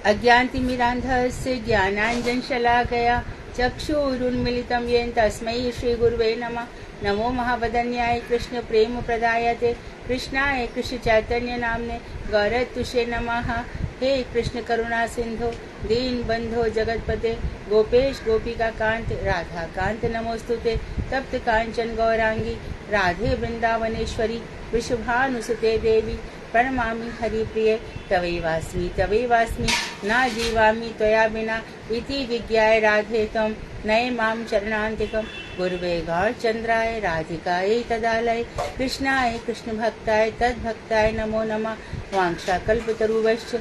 अज्ञानतिमिरान्धस्य ज्ञानाञ्जनशलाकया चक्षुरुन्मीलितं येन तस्मै श्रीगुरुवे नमः। नमो महावदन्याय कृष्ण प्रेम प्रदायते कृष्णाय कृष्ण चैतन्य नामने गौरतुषे नमः। हे कृष्ण करुणा सिंधु दीन बंधो जगतपते गोपेश गोपिका कांत राधा कांत नमोस्तुते। तप्त कांचन गौरांगी राधे वृंदावनेश्वरी वृषभानुसुते देवी प्रणमामि हरिप्रिये। तवैवास्मि ना जीवामि त्वया विना इति विज्ञाय राधे त्वं नये मां चरणान्तिकं। गुरुवे गौरचन्द्राय राधिकायै तदालय कृष्णाय कृष्णभक्ताय तद्भक्ताय नमो नमः। वाञ्छाकल्पतरुश्च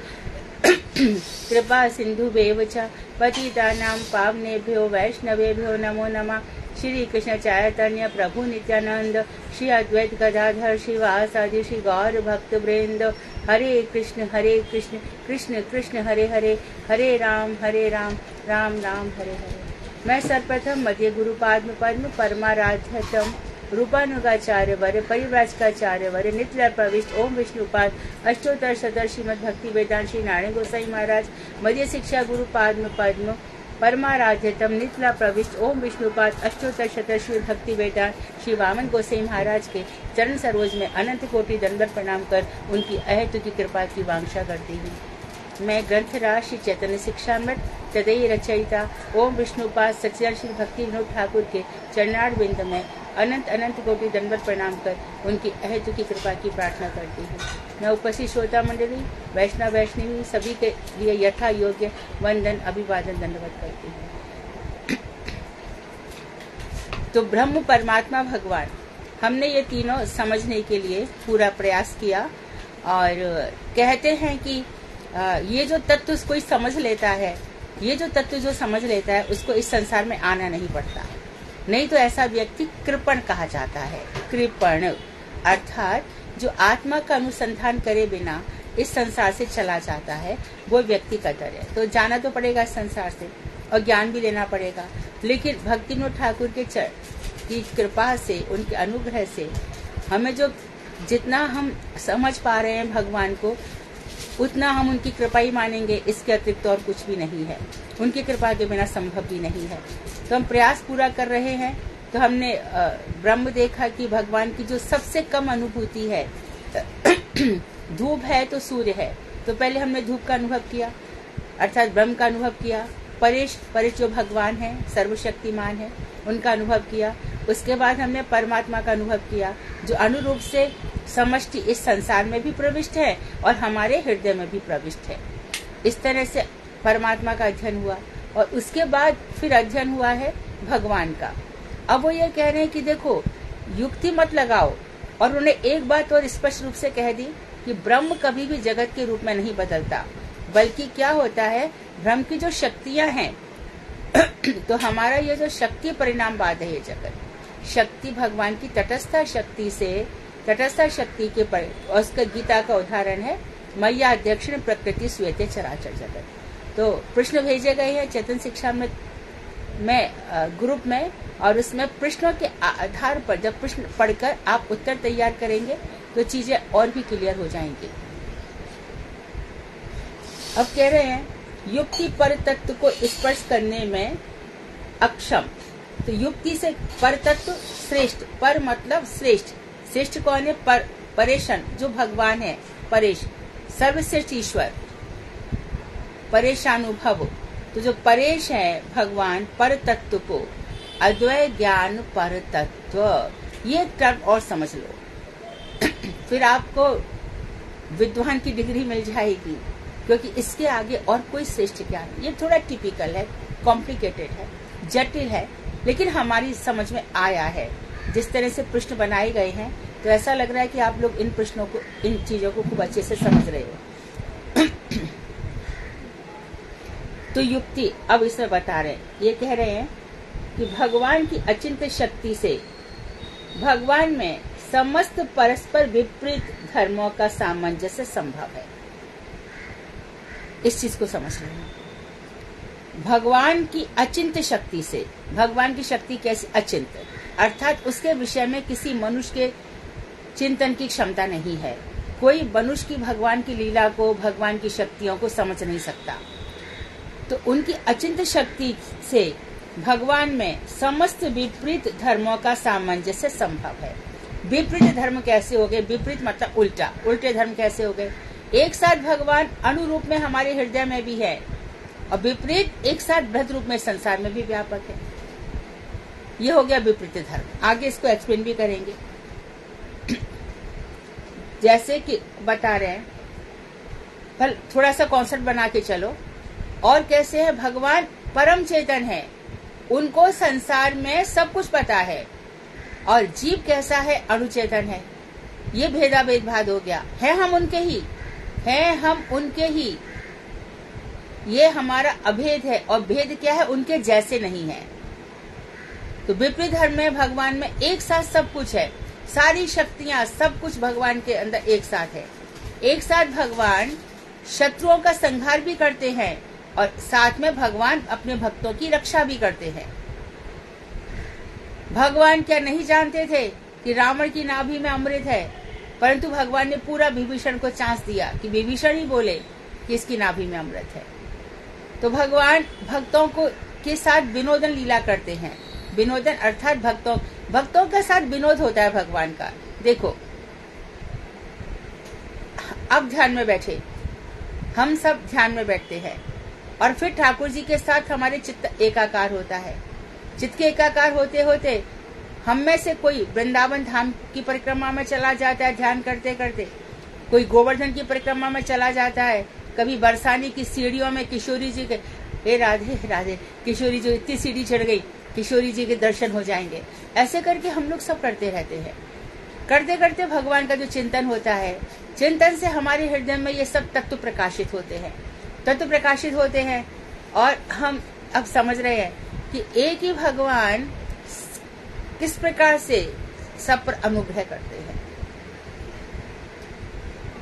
कृपा सिन्धुभ्येव च पतितानां पावनेभ्यो वैष्णवेभ्यो नमो नमः। श्री कृष्ण चैतन्य प्रभु नित्यानंद श्री अद्वैत गदाधर श्रीवासादि श्री गौर भक्त वृंद। हरे कृष्ण कृष्ण कृष्ण हरे हरे, हरे राम राम राम हरे हरे। मैं सर्वप्रथम मध्य गुरु पद्म परमाराध्यतम रूपानुगाचार्य वर परिव्राजकाचार्य वर नित्य प्रविष्ट ओम विष्णुपाद अष्टोत्तर शतक श्रीमद भक्ति वेदांत श्री नारायण गोसाई महाराज मध्य शिक्षा गुरु पद्म परमाराध्यतम नित्य प्रविष्ट ओम विष्णुपाद अष्टोत्तर शतक श्री भक्ति वेदांत श्री वामन गोसाई महाराज के चरण सरोज में अनंत कोटि दंडवत प्रणाम कर उनकी अहेतु की कृपा की वांछा करती हूँ। मैं ग्रंथराज श्री चैतन्य शिक्षामृत तदई रचयिता ओम विष्णुपाद सच्चिदानंद श्री भक्ति विनोद ठाकुर के चरणार बिंद में अनंत अनंत कोटि दंडवत प्रणाम कर उनकी अहेतु की कृपा की प्रार्थना करती हूँ। मैं उपस्थित श्रोता मंडली वैष्णव वैष्णवी सभी के लिए यथा योग्य वंदन अभिवादन दंडवत करती हूँ। तो ब्रह्म परमात्मा भगवान, हमने ये तीनों समझने के लिए पूरा प्रयास किया और कहते हैं कि ये जो तत्व कोई समझ लेता है, ये जो तत्व जो समझ लेता है उसको इस संसार में आना नहीं पड़ता, नहीं तो ऐसा व्यक्ति कृपण कहा जाता है। कृपण अर्थात जो आत्मा का अनुसंधान करे बिना इस संसार से चला जाता है वो व्यक्ति कदर है। तो जाना तो पड़ेगा इस संसार से और ज्ञान भी लेना पड़ेगा, लेकिन भक्ति विनोद ठाकुर के की कृपा से, उनके अनुग्रह से हमें जो जितना हम समझ पा रहे हैं भगवान को उतना हम उनकी कृपा ही मानेंगे, इसके अतिरिक्त और कुछ भी नहीं है। उनकी कृपा के बिना संभव भी नहीं है। तो हम प्रयास पूरा कर रहे हैं। तो हमने ब्रह्म देखा कि भगवान की जो सबसे कम अनुभूति है धूप है तो सूर्य है। तो पहले हमने धूप का अनुभव किया अर्थात ब्रह्म का अनुभव किया। परेश जो भगवान है सर्वशक्तिमान है उनका अनुभव किया। उसके बाद हमने परमात्मा का अनुभव किया जो अनुरूप से समष्टि इस संसार में भी प्रविष्ट है और हमारे हृदय में भी प्रविष्ट है। इस तरह से परमात्मा का अध्ययन हुआ और उसके बाद फिर अध्ययन हुआ है भगवान का। अब वो ये कह रहे हैं कि देखो युक्ति मत लगाओ, और उन्होंने एक बात और स्पष्ट रूप से कह दी कि ब्रह्म कभी भी जगत के रूप में नहीं बदलता, बल्कि क्या होता है ब्रह्म की जो शक्तियां हैं तो हमारा ये जो शक्ति परिणामवाद है, ये जगत शक्ति भगवान की तटस्थ शक्ति के पर उसका गीता का उदाहरण है मैया अध्यक्षिण प्रकृति स्वेते चराचर जगत। तो प्रश्न भेजे गए हैं चेतन शिक्षा में ग्रुप में, और उसमें प्रश्नों के आधार पर जब प्रश्न पढ़कर आप उत्तर तैयार करेंगे तो चीजें और भी क्लियर हो जाएंगी। अब कह रहे हैं युक्ति पर तत्व को स्पर्श करने में अक्षम। तो युक्ति से पर तत्व श्रेष्ठ, पर मतलब श्रेष्ठ। श्रेष्ठ कौन है? परेशन जो भगवान है, परेश सर्वश्रेष्ठ ईश्वर, परेशानुभव। तो जो परेश है भगवान, पर तत्व को अद्वैत ज्ञान पर तत्व, ये टर्म और समझ लो फिर आपको विद्वान की डिग्री मिल जाएगी, क्योंकि इसके आगे और कोई श्रेष्ठ ज्ञान। ये थोड़ा टिपिकल है, कॉम्प्लिकेटेड है, जटिल है, लेकिन हमारी समझ में आया है। जिस तरह से प्रश्न बनाए गए हैं तो ऐसा लग रहा है कि आप लोग इन प्रश्नों को, इन चीजों को खूब अच्छे से समझ रहे हो। तो युक्ति अब इसमें बता रहे हैं, ये कह रहे हैं कि भगवान की अचिंत्य शक्ति से भगवान में समस्त परस्पर विपरीत धर्मों का सामंजस्य संभव है। इस चीज को समझ रहे हैं। भगवान की अचिंत्य शक्ति से, भगवान की शक्ति कैसी? अचिंत्य, अर्थात उसके विषय में किसी मनुष्य के चिंतन की क्षमता नहीं है। कोई मनुष्य की भगवान की लीला को, भगवान की शक्तियों को समझ नहीं सकता। तो उनकी अचिंत्य शक्ति से भगवान में समस्त विपरीत धर्मों का सामंजस्य संभव है। विपरीत धर्म कैसे हो गए? विपरीत मतलब उल्टा, उल्टे धर्म कैसे हो गए? एक साथ भगवान अनुरूप में हमारे हृदय में भी है और विपरीत एक साथ बृहद रूप में संसार में भी व्यापक है। ये हो गया विपरीत धर्म। आगे इसको एक्सप्लेन भी करेंगे। जैसे कि बता रहे हैं, पर थोड़ा सा कॉन्सेप्ट बना के चलो। और कैसे है? भगवान परम चेतन है, उनको संसार में सब कुछ पता है, और जीव कैसा है? अणुचेतन है। ये भेदाभेद भाद हो गया है। हम उनके ही हैं, हम उनके ही, ये हमारा अभेद है। और भेद क्या है? उनके जैसे नहीं है। तो विपरीत धर्म में भगवान में एक साथ सब कुछ है, सारी शक्तियां, सब कुछ भगवान के अंदर एक साथ है। एक साथ भगवान शत्रुओं का संहार भी करते हैं और साथ में भगवान अपने भक्तों की रक्षा भी करते हैं। भगवान क्या नहीं जानते थे कि रावण की नाभि में अमृत है? परंतु भगवान ने पूरा विभीषण को चांस दिया कि विभीषण ही बोले कि इसकी नाभि में अमृत है। तो भगवान भक्तों को के साथ विनोदन लीला करते हैं। विनोदन अर्थात भक्तों के साथ विनोद होता है भगवान का। देखो, अब ध्यान में बैठे, हम सब ध्यान में बैठते हैं और फिर ठाकुर जी के साथ हमारे चित्त एकाकार होता है। चित्त के एकाकार होते होते हम में से कोई वृंदावन धाम की परिक्रमा में चला जाता है ध्यान करते करते, कोई गोवर्धन की परिक्रमा में चला जाता है, कभी बरसानी की सीढ़ियों में किशोरी जी के, हे राधे राधे, किशोरी जी इतनी सीढ़ी चढ़ गई, किशोरी जी के दर्शन हो जाएंगे। ऐसे करके हम लोग सब करते रहते हैं। करते करते भगवान का जो चिंतन होता है, चिंतन से हमारे हृदय में ये सब तत्व प्रकाशित होते हैं, तत्व प्रकाशित होते हैं। और हम अब समझ रहे हैं कि एक ही भगवान किस प्रकार से सब पर अनुग्रह करते हैं।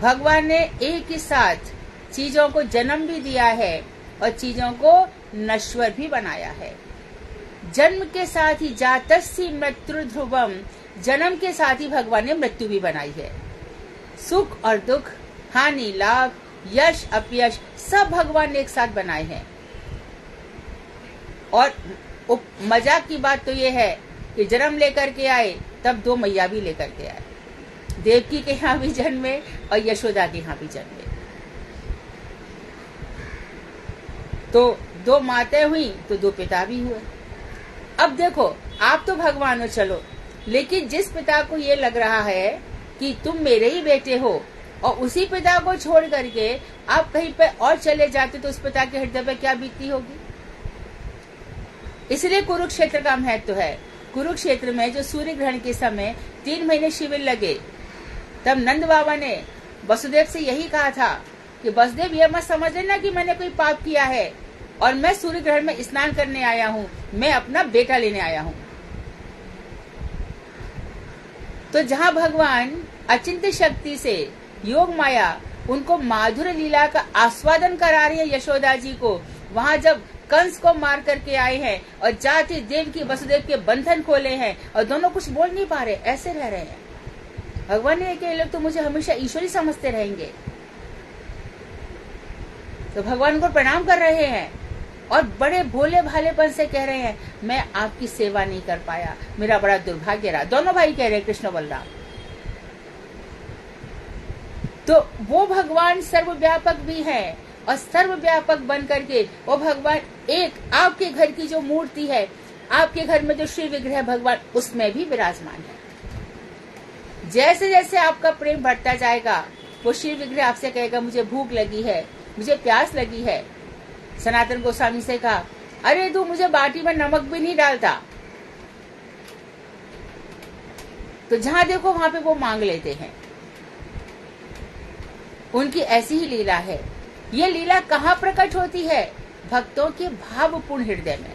भगवान ने एक ही साथ चीजों को जन्म भी दिया है और चीजों को नश्वर भी बनाया है। जन्म के साथ ही जातस्य मृत्यु ध्रुवम, जन्म के साथ ही भगवान ने मृत्यु भी बनाई है। सुख और दुख, हानि लाभ, यश अपयश, सब भगवान ने एक साथ बनाए हैं। और मजाक की बात तो ये है कि जन्म लेकर के आए तब दो मैया भी लेकर के आए, देवकी के यहाँ भी जन्मे और यशोदा के यहाँ भी जन्मे। तो दो माताएं हुई तो दो पिता भी हुए। अब देखो, आप तो भगवान हो चलो, लेकिन जिस पिता को ये लग रहा है कि तुम मेरे ही बेटे हो और उसी पिता को छोड़ करके आप कहीं पे और चले जाते तो उस पिता के हृदय पे क्या बीतती होगी। इसलिए कुरुक्षेत्र का महत्व है। कुरुक्षेत्र में जो सूर्य ग्रहण के समय 3 महीने शिविर लगे, तब नंद बाबा ने वसुदेव से यही कहा था कि वसुदेव ये मत समझ लेना कि मैंने कोई पाप किया है और मैं सूर्य ग्रहण में स्नान करने आया हूँ, मैं अपना बेटा लेने आया हूँ। तो जहाँ भगवान अचिंत्य शक्ति से योग माया उनको माधुर्य लीला का आस्वादन करा रही है यशोदा जी को, वहाँ जब कंस को मार करके आए हैं और जाति देव की वसुदेव के बंधन खोले हैं और दोनों कुछ बोल नहीं पा रहे, ऐसे रह रहे हैं। भगवान ने कहा, लोग तो मुझे हमेशा ईश्वरी समझते रहेंगे। तो भगवान को प्रणाम कर रहे हैं और बड़े भोले भालेपन से कह रहे हैं, मैं आपकी सेवा नहीं कर पाया, मेरा बड़ा दुर्भाग्य रहा। दोनों भाई कह रहे हैं, कृष्ण बलराम। तो वो भगवान सर्वव्यापक भी है और सर्वव्यापक बन करके वो भगवान एक आपके घर की जो मूर्ति है, आपके घर में जो श्री विग्रह भगवान, उसमें भी विराजमान है। जैसे जैसे आपका प्रेम बढ़ता जाएगा, वो श्री विग्रह आपसे कहेगा, मुझे भूख लगी है, मुझे प्यास लगी है। सनातन गोस्वामी से कहा, अरे तू मुझे बाटी में नमक भी नहीं डालता। तो जहां देखो वहां पे वो मांग लेते हैं। उनकी ऐसी ही लीला है। ये लीला कहाँ प्रकट होती है? भक्तों के भावपूर्ण हृदय में।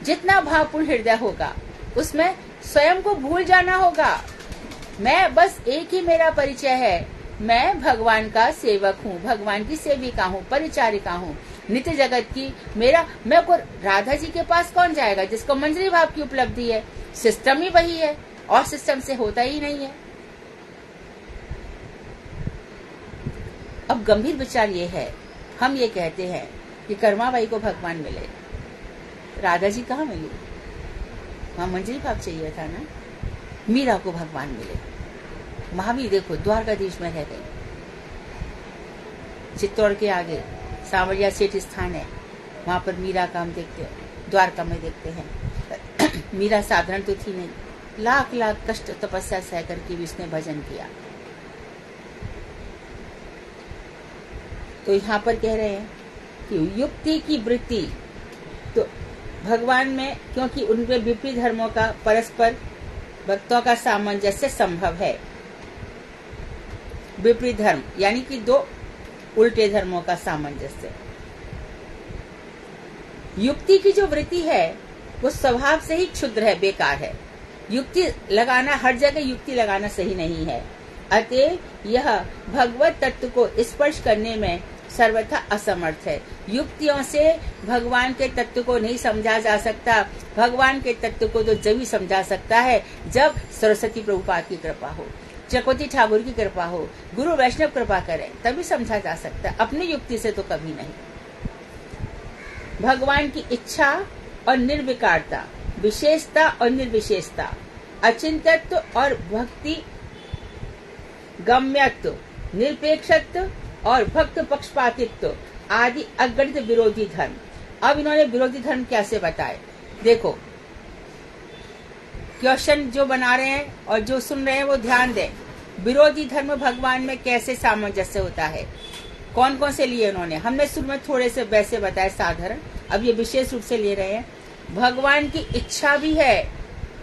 जितना भावपूर्ण हृदय होगा उसमें स्वयं को भूल जाना होगा। मैं बस एक ही मेरा परिचय है, मैं भगवान का सेवक हूँ, भगवान की सेविका हूँ, परिचारिका हूँ, नित्य जगत की। मैं को राधा जी के पास कौन जाएगा जिसको मंजरी भाव की उपलब्धि है? सिस्टम ही वही है और सिस्टम से होता ही नहीं है। अब गंभीर विचार ये है, हम ये कहते हैं कि कर्माबाई को भगवान मिले, राधा जी कहाँ मिली? वहां मंजरी भाग चाहिए था ना। मीरा को भगवान मिले, महावीर देखो द्वारकाधीश में रह गई, चित्तौड़ के आगे सांवरिया सेठ स्थान है, वहां पर मीरा का हम देखते हैं, द्वारका में देखते हैं। मीरा साधारण तो थी नहीं, लाख लाख कष्ट तपस्या सह करके भी उसने भजन किया। तो यहाँ पर कह रहे हैं कि युक्ति की वृत्ति तो भगवान में, क्योंकि उनके विपरीत धर्मों का परस्पर भक्तों का सामंजस्य संभव है। विपरीत धर्म यानी कि दो उल्टे धर्मों का सामंजस्य। युक्ति की जो वृत्ति है वो स्वभाव से ही क्षुद्र है, बेकार है। युक्ति लगाना, हर जगह युक्ति लगाना सही नहीं है। अतः यह भगवत तत्व को स्पर्श करने में सर्वथा असमर्थ है। युक्तियों से भगवान के तत्व को नहीं समझा जा सकता। भगवान के तत्व को तो जब ही समझा सकता है जब सरस्वती प्रभुपाद की कृपा हो, चक्रवर्ती ठाकुर की कृपा हो, गुरु वैष्णव कृपा करें, तभी समझा जा सकता है। अपनी युक्ति से तो कभी नहीं। भगवान की इच्छा और निर्विकारता, विशेषता और निर्विशेषता, अचिंत्यत्व और भक्ति गम्यत्व, निरपेक्षत्व और भक्त पक्षपातित्व आदि अगणित विरोधी धर्म। अब इन्होंने विरोधी धर्म कैसे बताए, देखो क्वेश्चन जो बना रहे हैं और जो सुन रहे हैं वो ध्यान दें। विरोधी धर्म भगवान में कैसे सामंजस्य होता है, कौन कौन से लिए उन्होंने, हमने शुरू में थोड़े से वैसे बताए साधारण, अब ये विशेष रूप से ले रहे हैं। भगवान की इच्छा भी है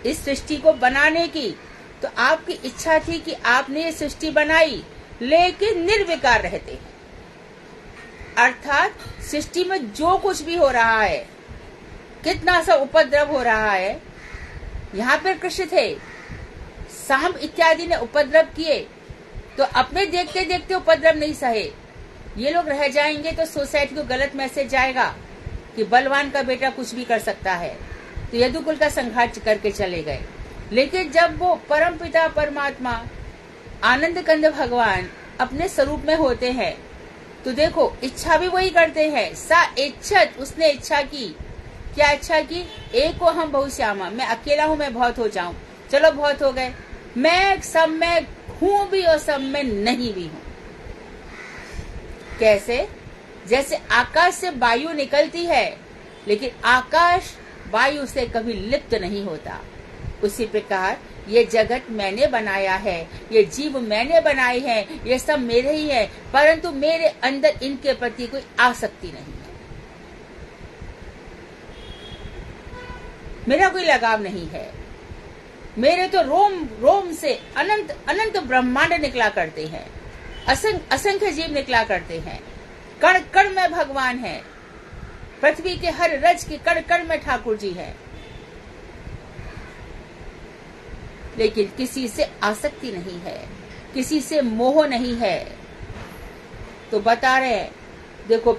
इस सृष्टि को बनाने की, तो आपकी इच्छा थी कि आपने ये सृष्टि बनाई लेकिन निर्विकार रहते हैं, अर्थात सृष्टि में जो कुछ भी हो रहा है, कितना सा उपद्रव हो रहा है, यहाँ पर कृष्ण थे, सांब इत्यादि ने उपद्रव किए तो अपने देखते देखते उपद्रव नहीं सहे, ये लोग रह जाएंगे तो सोसाइटी को गलत मैसेज जाएगा कि बलवान का बेटा कुछ भी कर सकता है, तो यदुकुल का संहार करके चले गए। लेकिन जब वो परम पिता परमात्मा आनंद कंद भगवान अपने स्वरूप में होते हैं तो देखो इच्छा भी वही करते हैं। सा इच्छत, उसने इच्छा की, क्या इच्छा की, एक को हम बहुश्यामा, मैं अकेला हूँ, मैं बहुत हो जाऊं, चलो बहुत हो गए, मैं सब में हूँ भी और सब में नहीं भी हूँ। कैसे, जैसे आकाश से वायु निकलती है लेकिन आकाश वायु से कभी लिप्त नहीं होता, उसी प्रकार ये जगत मैंने बनाया है, ये जीव मैंने बनाए हैं, ये सब मेरे ही है, परंतु मेरे अंदर इनके प्रति कोई आसक्ति नहीं है, मेरा कोई लगाव नहीं है। मेरे तो रोम रोम से अनंत अनंत ब्रह्मांड निकला करते हैं, असंख्य जीव निकला करते हैं, कण कण में भगवान है, पृथ्वी के हर रज के कण कण में ठाकुर जी है, लेकिन किसी से आसक्ति नहीं है, किसी से मोह नहीं है। तो बता रहे हैं, देखो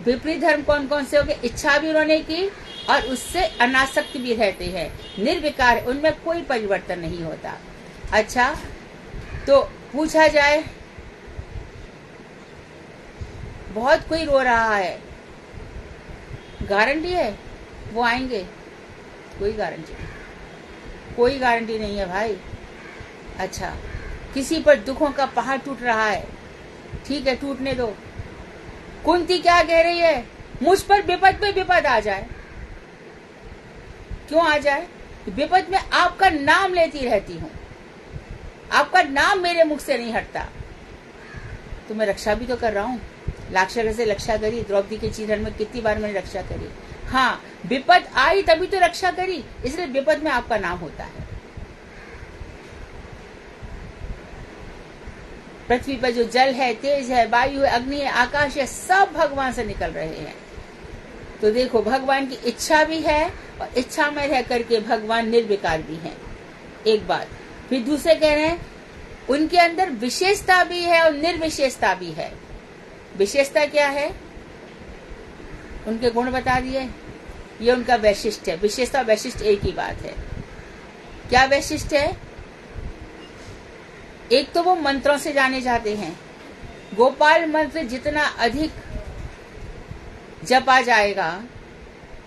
विपरीत धर्म कौन कौन से हो गए, इच्छा भी उन्होंने की और उससे अनासक्त भी रहते हैं, निर्विकार, उनमें कोई परिवर्तन नहीं होता। अच्छा, तो पूछा जाए, बहुत कोई रो रहा है, गारंटी है वो आएंगे? कोई गारंटी नहीं, कोई गारंटी नहीं है भाई। अच्छा, किसी पर दुखों का पहाड़ टूट रहा है, ठीक है टूटने दो। कुंती क्या कह रही है, मुझ पर विपद पे विपद आ जाए, क्यों आ जाए? विपद में आपका नाम लेती रहती हूँ, आपका नाम मेरे मुख से नहीं हटता, तो मैं रक्षा भी तो कर रहा हूँ। लाक्षर से रक्षा करी, द्रौपदी के चीरहरण में कितनी बार मैंने रक्षा करी। हाँ, विपद आई तभी तो रक्षा करी, इसलिए विपद में आपका नाम होता है। पृथ्वी पर जो जल है, तेज है, वायु है, अग्नि है, आकाश है, सब भगवान से निकल रहे हैं। तो देखो भगवान की इच्छा भी है और इच्छा में रह करके भगवान निर्विकार भी है, एक बात। फिर दूसरे कह रहे हैं उनके अंदर विशेषता भी है और निर्विशेषता भी है। विशेषता क्या है, उनके गुण बता दिए, ये उनका वैशिष्ट है। विशेषता वैशिष्ट एक ही बात है। क्या वैशिष्ट है? एक तो वो मंत्रों से जाने जाते हैं, गोपाल मंत्र जितना अधिक जपा जाएगा,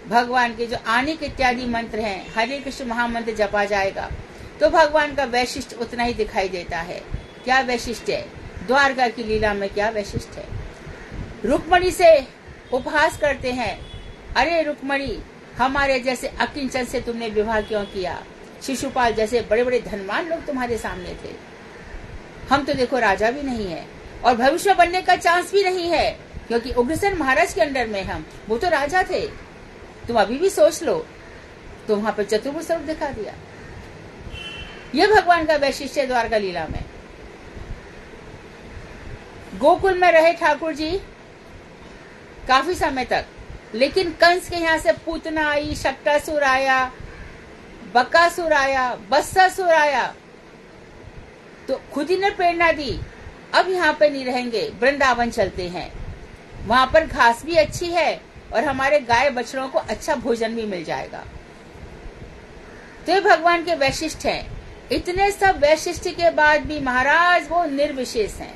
भगवान के जो आनिक इत्यादि मंत्र हैं, हरे कृष्ण महामंत्र जपा जाएगा, तो भगवान का वैशिष्ट उतना ही दिखाई देता है। क्या वैशिष्ट है? द्वारका की लीला में क्या वैशिष्ट है? रुक्मणी से उपहास करते हैं, अरे रुक्मणी, हमारे जैसे अकिंचन से तुमने विवाह क्यों किया? शिशुपाल जैसे बड़े बड़े धनवान लोग तुम्हारे सामने थे, हम तो देखो राजा भी नहीं है और भविष्य बनने का चांस भी नहीं है, क्योंकि उग्रसेन महाराज के अंडर में हम, वो तो राजा थे। तुम अभी भी सोच लो, तो वहां पर चतुर्भुज स्वरूप दिखा दिया। यह भगवान का वैशिष्ट है द्वारका लीला में। गोकुल में रहे ठाकुर जी काफी समय तक, लेकिन कंस के यहाँ से पूतना आई, शक्टासुर आया, बकासुर आया, बत्सासुर आया, तो खुद ही ने प्रेरणा दी, अब यहाँ पे नहीं रहेंगे, वृंदावन चलते हैं, वहां पर घास भी अच्छी है और हमारे गाय बछड़ों को अच्छा भोजन भी मिल जाएगा। तो ये भगवान के वैशिष्ट हैं। इतने सब वैशिष्ट के बाद भी महाराज वो निर्विशेष हैं।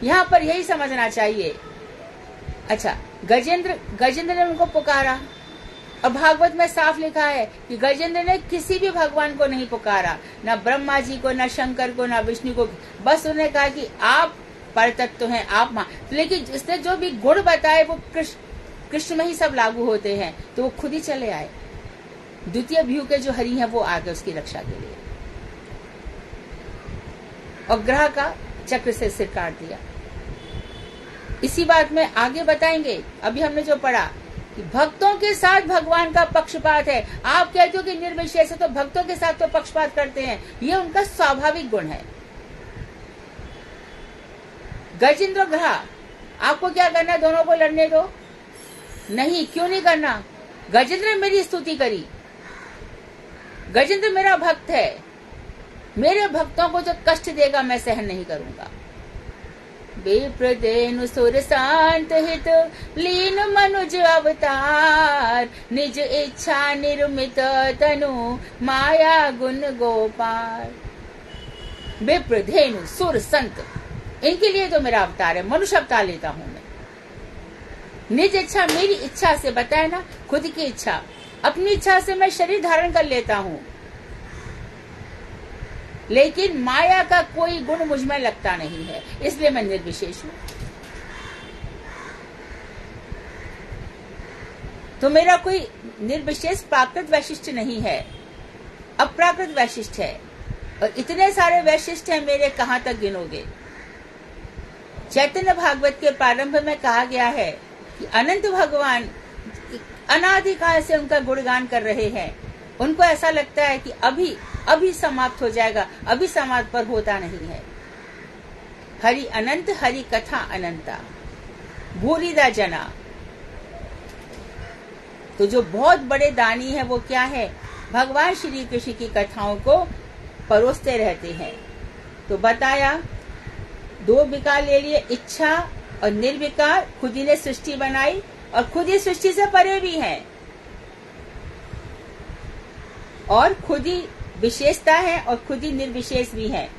यहाँ पर यही समझना चाहिए। अच्छा, गजेंद्र ने उनको पुकारा और भागवत में साफ लिखा है कि गजेंद्र ने किसी भी भगवान को नहीं पुकारा, न ब्रह्मा जी को, न शंकर को, न विष्णु को, बस उन्होंने कहा कि आप परतत्व हैं, आप मां। लेकिन जिसने जो भी गुण बताए वो कृष्ण में ही सब लागू होते हैं, तो वो खुद ही चले आए। द्वितीय व्यू के जो हरि हैं वो आ गए उसकी रक्षा के लिए और ग्रह का चक्र से सिर काट दिया। इसी बात में आगे बताएंगे। अभी हमने जो पढ़ा कि भक्तों के साथ भगवान का पक्षपात है। आप कहते हो कि निर्विशेष है, तो भक्तों के साथ तो पक्षपात करते हैं, ये उनका स्वाभाविक गुण है। गजेंद्र ग्रह, आपको क्या करना है? दोनों को लड़ने दो? नहीं, क्यों नहीं करना? गजेंद्र ने मेरी स्तुति करी, गजेंद्र मेरा भक्त है, मेरे भक्तों को जो कष्ट देगा मैं सहन नहीं करूंगा। विप्रदेनु सुर शांत हित लीन मनुज अवतार, निज इच्छा निर्मित तनु माया गुण गोपाल। विप्रधेनु सुर संत, इनके लिए तो मेरा अवतार है, मनुष्य अवतार लेता हूं मैं। निज इच्छा, मेरी इच्छा से, बताए ना, खुद की इच्छा, अपनी इच्छा से मैं शरीर धारण कर लेता हूं, लेकिन माया का कोई गुण मुझ में लगता नहीं है, इसलिए मैं निर्विशेष हूं। तो मेरा कोई निर्विशेष प्राकृत वैशिष्ट नहीं है, अप्राकृत वैशिष्ट है। और इतने सारे वैशिष्ट हैं मेरे, कहां तक गिनोगे? चैतन्य भागवत के प्रारंभ में कहा गया है कि अनंत भगवान अनादिकाल से उनका गुणगान कर रहे हैं। उनको ऐसा लगता है कि अभी समाप्त हो जाएगा, अभी समाप्त, पर होता नहीं है। हरि अनंत, हरि कथा अनंता, भूरिदा जना। तो जो बहुत बड़े दानी है वो क्या है? भगवान श्री कृष्ण की कथाओं को परोसते रहते हैं। तो बताया, दो विकार ले लिए, इच्छा और निर्विकार। खुद ही ने सृष्टि बनाई और खुद ही सृष्टि से परे भी है, और खुद ही विशेषता है और खुद ही निर्विशेष भी है,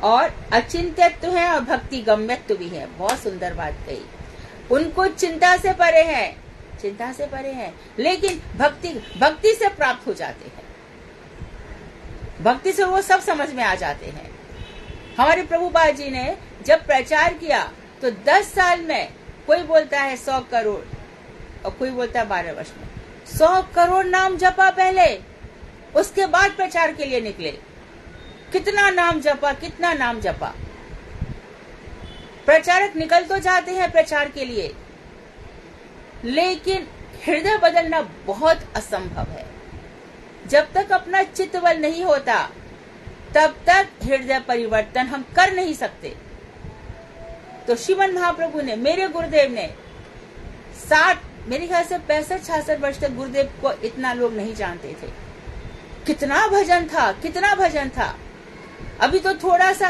और अचिंत्यत्व है और भक्ति गम्यत्व भी है। बहुत सुंदर बात कही। उनको चिंता से परे है, चिंता से परे है, लेकिन भक्ति से प्राप्त हो जाते हैं। भक्ति से वो सब समझ में आ जाते हैं। हमारे प्रभुपाद जी ने जब प्रचार किया तो 10 साल में, कोई बोलता है 100 करोड़ और कोई बोलता है 12 वर्ष में, 100 करोड़ नाम जपा पहले, उसके बाद प्रचार के लिए निकले। कितना नाम जपा, कितना नाम जपा। प्रचारक निकल तो जाते हैं प्रचार के लिए, लेकिन हृदय बदलना बहुत असंभव है। जब तक अपना चित्त बल नहीं होता तब तक हृदय परिवर्तन हम कर नहीं सकते। तो श्रीमन महाप्रभु ने, मेरे गुरुदेव ने 60, मेरे ख्याल से 65-66 वर्ष तक गुरुदेव को इतना लोग नहीं जानते थे। कितना भजन था, कितना भजन था। अभी तो थोड़ा सा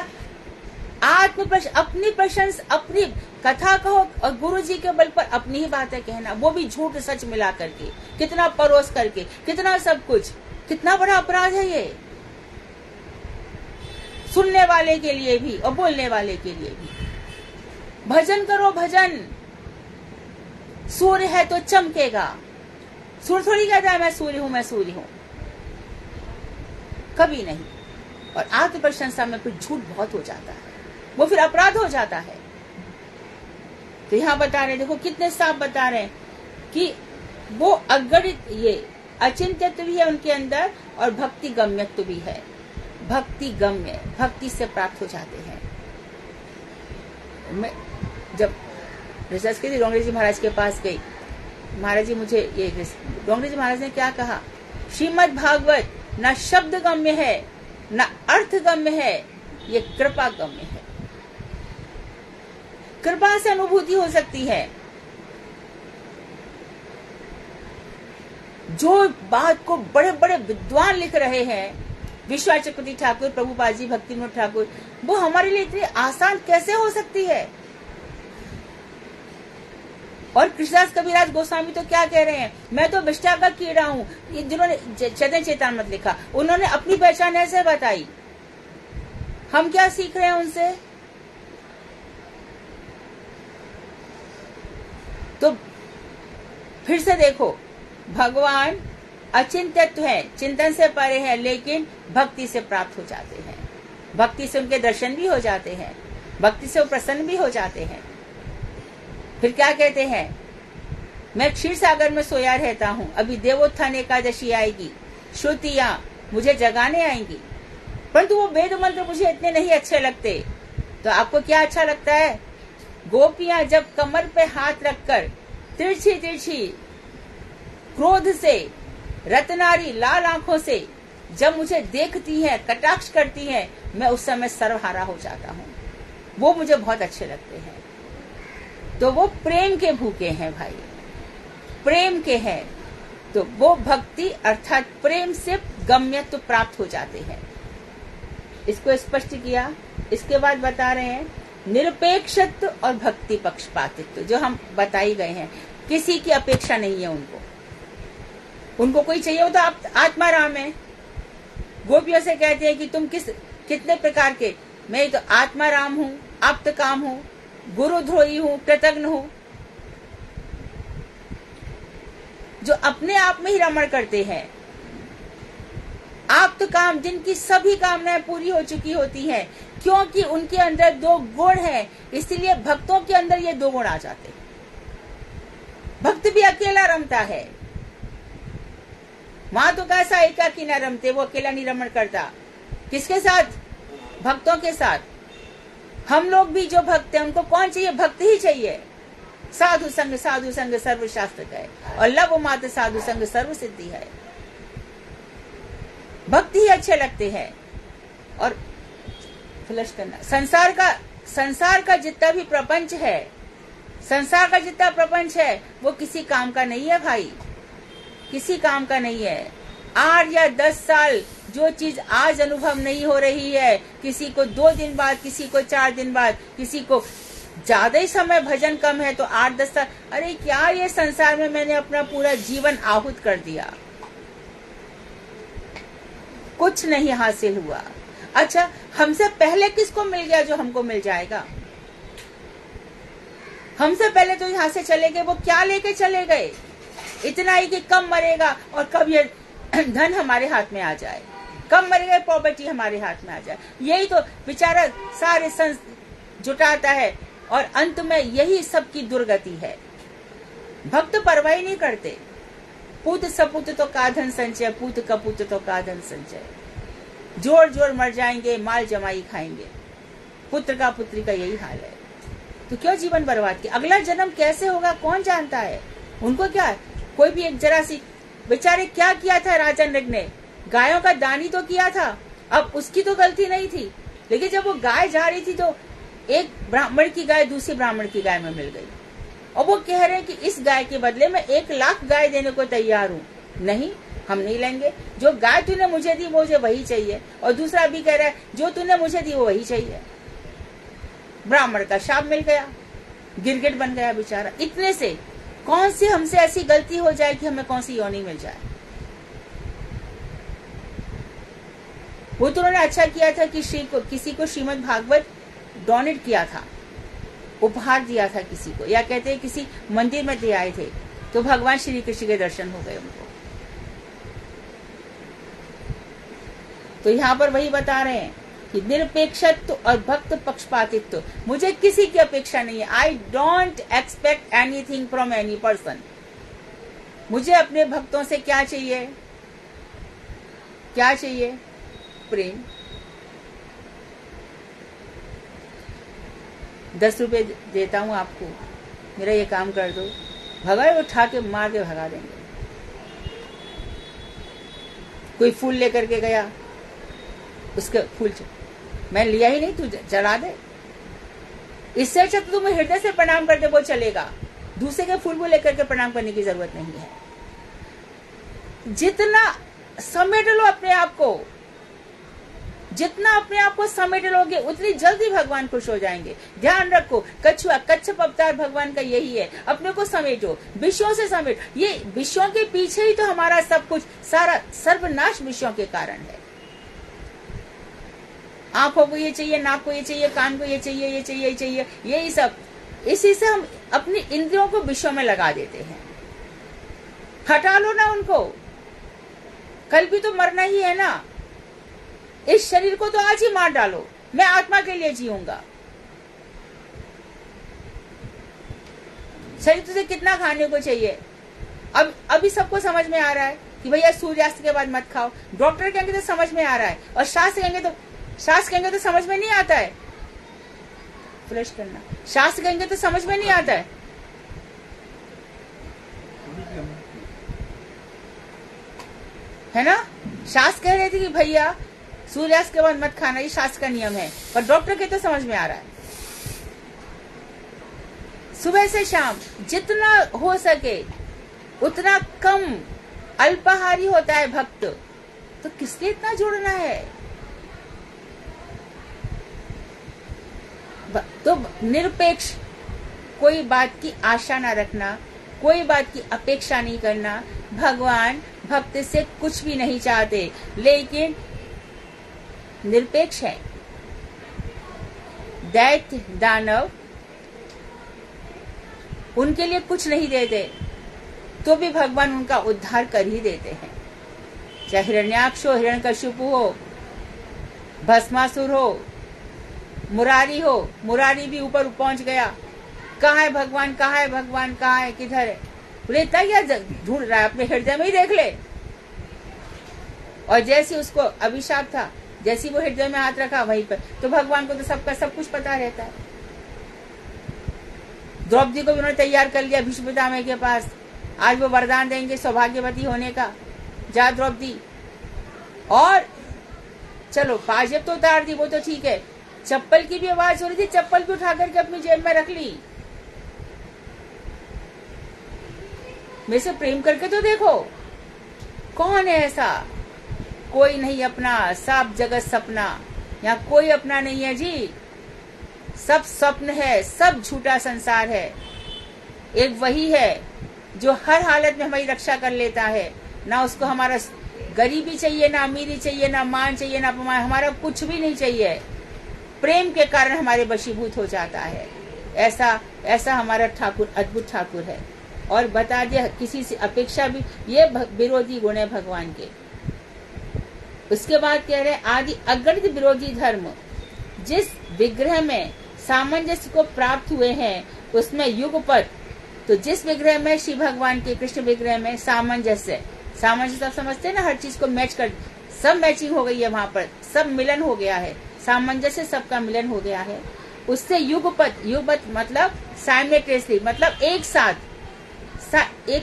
अपनी प्रशंसा, अपनी कथा कहो और गुरु जी के बल पर अपनी ही बातें कहना, वो भी झूठ सच मिला करके, कितना परोस करके, कितना सब कुछ। कितना बड़ा अपराध है ये। सुनने वाले के लिए भी और बोलने वाले के लिए भी। भजन करो भजन। सूर्य है तो चमकेगा। सूर्य थोड़ी कहता है मैं सूर्य हूं, मैं सूर्य हूं, कभी नहीं। और आत्म प्रशंसा में फिर झूठ बहुत हो जाता है, वो फिर अपराध हो जाता है। तो यहां बता रहे, देखो कितने साफ बता रहे हैं कि वो अगणित, ये अचिंत्यत्व भी है उनके अंदर और भक्ति गम्यत्व भी है। भक्ति गम्य, भक्ति से प्राप्त हो जाते हैं। मैं जब रिसर्च की थी, डोंगरी जी महाराज के पास गई। महाराज जी मुझे ये, डोंगरी जी महाराज ने क्या कहा, श्रीमद् भागवत न शब्द गम्य है न अर्थ गम्य है, ये कृपा गम्य है। कृपा से अनुभूति हो सकती है। जो बात को बड़े बड़े विद्वान लिख रहे हैं, विश्वाचक्रवर्ती ठाकुर, प्रभुपाद जी, भक्तिविनोद ठाकुर, वो हमारे लिए इतनी आसान कैसे हो सकती है। और कृष्णदास कबीरदास गोस्वामी तो क्या कह रहे हैं, मैं तो विष्टा का कीड़ा हूं। जिन्होंने चैतन्य चेतामृत लिखा, उन्होंने अपनी पहचान ऐसे बताई। हम क्या सीख रहे हैं उनसे। तो फिर से देखो, भगवान अचिंत्यत्व है, चिंतन से परे है, लेकिन भक्ति से प्राप्त हो जाते हैं। भक्ति से उनके दर्शन भी हो जाते हैं, भक्ति से वो प्रसन्न भी हो जाते हैं। फिर क्या कहते हैं, मैं क्षीर सागर में सोया रहता हूँ, अभी देवोत्थान एकादशी आएगी, श्रुतियां मुझे जगाने आएंगी, परंतु वो वेद मंत्र मुझे इतने नहीं अच्छे लगते। तो आपको क्या अच्छा लगता है। गोपियां जब कमर पे हाथ रखकर तिरछी तिरछी क्रोध से, रत्नारी लाल आंखों से जब मुझे देखती है, कटाक्ष करती है, मैं उस समय सर्वहारा हो जाता हूँ। वो मुझे बहुत अच्छे लगते हैं। तो वो प्रेम के भूखे हैं भाई, प्रेम के हैं। तो वो भक्ति अर्थात प्रेम से गम्यत्व प्राप्त हो जाते हैं। इसको स्पष्ट किया। इसके बाद बता रहे हैं निरपेक्षत्व और भक्ति पक्षपातित्व, जो हम बताई गए हैं। किसी की अपेक्षा नहीं है उनको कोई चाहिए हो तो आप आत्माराम है। गोपियों से कहते हैं कि तुम कितने प्रकार के, मैं तो आत्माराम हूँ, आप्तकाम हूँ, गुरुद्रोही हूँ, कृतज्ञ हूँ। जो अपने आप में ही रमण करते हैं। आप्तकाम, जिनकी सभी कामनाएं पूरी हो चुकी होती हैं, क्योंकि उनके अंदर दो गुण हैं, इसलिए भक्तों के अंदर ये दो गुण आ जाते हैं। भक्त भी अकेला रमता है। वहां तो कैसा एकाकी न रमते, वो अकेला नहीं रमण करता। किसके साथ? भक्तों के साथ। हम लोग भी जो भक्त हैं, उनको कौन चाहिए? भक्त ही चाहिए। साधु संग सर्व शास्त्र का है, और लव मात्र साधु संग सर्व सिद्धि है। भक्ति ही अच्छे लगते हैं। और फ्लश करना, संसार का जितना भी प्रपंच है, संसार का जितना प्रपंच है, वो किसी काम का नहीं है भाई, किसी काम का नहीं है। 8 या 10 साल जो चीज आज अनुभव नहीं हो रही है, किसी को 2 दिन बाद, किसी को 4 दिन बाद, किसी को ज्यादा ही समय भजन कम है तो 8-10 साल। अरे क्या ये संसार में मैंने अपना पूरा जीवन आहूत कर दिया, कुछ नहीं हासिल हुआ। अच्छा, हमसे पहले किसको मिल गया जो हमको मिल जाएगा? हमसे पहले तो यहाँ से चले गए, वो क्या लेके चले गए? इतना ही कि कब मरेगा और कब ये धन हमारे हाथ में आ जाए, कब मरेगा प्रॉपर्टी हमारे हाथ में आ जाए। यही तो बेचारा सारे संस जुटाता है और अंत में यही सबकी दुर्गति है। भक्त परवाह नहीं करते। पूत सपूत तो का धन संचय, पूत कपूत तो का धन संचय। जोर जोर मर जाएंगे, माल जमाई खाएंगे। पुत्र का पुत्री का यही हाल है। तो क्यों जीवन बर्बाद किया? अगला जन्म कैसे होगा कौन जानता है? उनको क्या, कोई भी एक जरा सी, बेचारे क्या किया था राजा नृग ने? गायों का दानी तो किया था। अब उसकी तो गलती नहीं थी, लेकिन जब वो गाय जा रही थी तो एक ब्राह्मण की गाय दूसरी ब्राह्मण की गाय में मिल गई, और वो कह रहे हैं कि इस गाय के बदले में 1 लाख गाय देने को तैयार हूँ। नहीं, हम नहीं लेंगे। जो गाय तूने मुझे दी वो मुझे वही चाहिए। और दूसरा भी कह रहा है जो तूने मुझे दी वो वही चाहिए। ब्राह्मण का शाप मिल गया, गिरगिट बन गया बेचारा। इतने से कौन सी हमसे ऐसी गलती हो जाए कि हमें कौन सी योनि मिल जाए? वो तो उन्होंने अच्छा किया था कि किसी को श्रीमद् भागवत डोनेट किया था, उपहार दिया था किसी को, या कहते हैं किसी मंदिर में दे आए थे, तो भगवान श्री कृष्ण के दर्शन हो गए उनको। तो यहाँ पर वही बता रहे हैं कि निरपेक्षत्व और भक्त पक्षपातित्व, मुझे किसी की अपेक्षा नहीं है। I don't expect anything from any person. मुझे अपने भक्तों से क्या चाहिए? क्या चाहिए? प्रेम। 10 रुपए देता हूं आपको, मेरा ये काम कर दो, भगाए उठा के मार के भगा देंगे। कोई फूल लेकर के गया, उसके फूल मैं लिया ही नहीं, तू जला दे। इससे अच्छा तो तुम हृदय से प्रणाम कर दे, वो चलेगा। दूसरे के फूल को लेकर के प्रणाम करने की जरूरत नहीं है। जितना समेट लो अपने आप को, जितना अपने आप को समेट लोगे उतनी जल्दी भगवान खुश हो जाएंगे। ध्यान रखो, कछुआ कच्छप अवतार भगवान का यही है, अपने को समेटो, विषयों से समेट। ये विषयों के पीछे ही तो हमारा सब कुछ, सारा सर्वनाश विषयों के कारण है। आंखों को ये चाहिए, नाक को ये चाहिए, कान को ये चाहिए, ये चाहिए, ये चाहिए, यही सब। इसी से हम अपनी इंद्रियों को विषयों में लगा देते हैं। हटा लो ना उनको, कल भी तो मरना ही है ना। इस शरीर को तो आज ही मार डालो, मैं आत्मा के लिए जीऊंगा। शरीर तुझे कितना खाने को चाहिए? अब अभी सबको समझ में आ रहा है कि भैया सूर्यास्त के बाद मत खाओ। डॉक्टर कहेंगे तो समझ में आ रहा है, और शास्त्र कहेंगे तो समझ में नहीं आता है। फ्लश करना, शास्त्र कहेंगे तो समझ में नहीं आता है ना। शास्त्र कह रहे थे कि भैया सूर्यास्त के बाद मत खाना, ये शास्त्र का नियम है, पर डॉक्टर के तो समझ में आ रहा है। सुबह से शाम जितना हो सके उतना कम अल्पाहारी होता है भक्त, तो किसके इतना जोड़ना है? तो निरपेक्ष, कोई बात की आशा ना रखना, कोई बात की अपेक्षा नहीं करना। भगवान भक्त से कुछ भी नहीं चाहते, लेकिन निरपेक्ष है। दैत्य दानव उनके लिए कुछ नहीं देते, तो भी भगवान उनका उद्धार कर ही देते हैं। चाहे हिरण्याक्ष हो, हिरण्यकशिपु हो, भस्मासुर हो, मुरारी हो, मुरारी भी ऊपर पहुंच गया। कहाँ है भगवान, कहाँ है भगवान, कहाँ है, किधर है? बोले इतना क्या ढूंढ रहा है, अपने हृदय में ही देख ले। और जैसे उसको अभिशाप था, जैसे वो हृदय में हाथ रखा वहीं पर, तो भगवान को तो सबका सब कुछ पता रहता है। द्रौपदी को भी उन्होंने तैयार कर लिया भीष्म पितामह के पास, आज वो वरदान देंगे सौभाग्यवती होने का। जा द्रौपदी, और चलो पाजेब तो उतार दी, वो तो ठीक है, चप्पल की भी आवाज हो रही थी, चप्पल भी उठा करके अपनी जेब में रख ली। मेरे से प्रेम करके तो देखो, कौन है ऐसा? कोई नहीं अपना, सब जगत सपना। यहाँ कोई अपना नहीं है जी, सब स्वप्न है, सब झूठा संसार है। एक वही है जो हर हालत में हमारी रक्षा कर लेता है। ना उसको हमारा गरीबी चाहिए, ना अमीरी चाहिए, ना मान चाहिए, ना अपमान, हमारा कुछ भी नहीं चाहिए। प्रेम के कारण हमारे वशीभूत हो जाता है। ऐसा हमारा ठाकुर, अद्भुत ठाकुर है। और बता दिया किसी से अपेक्षा भी, ये विरोधी गुण है भगवान के। उसके बाद कह रहे आदि अगणित विरोधी धर्म जिस विग्रह में सामंजस्य को प्राप्त हुए हैं उसमें युगपत। तो जिस विग्रह में श्री भगवान के कृष्ण विग्रह में सामंजस्य आप समझते हैं ना, हर चीज को मैच कर, सब मैचिंग हो गई है वहां पर, सब मिलन हो गया है, सामंजस्य सबका मिलन हो गया है। उससे युगपत मतलब साइमल्टेनियसली, मतलब एक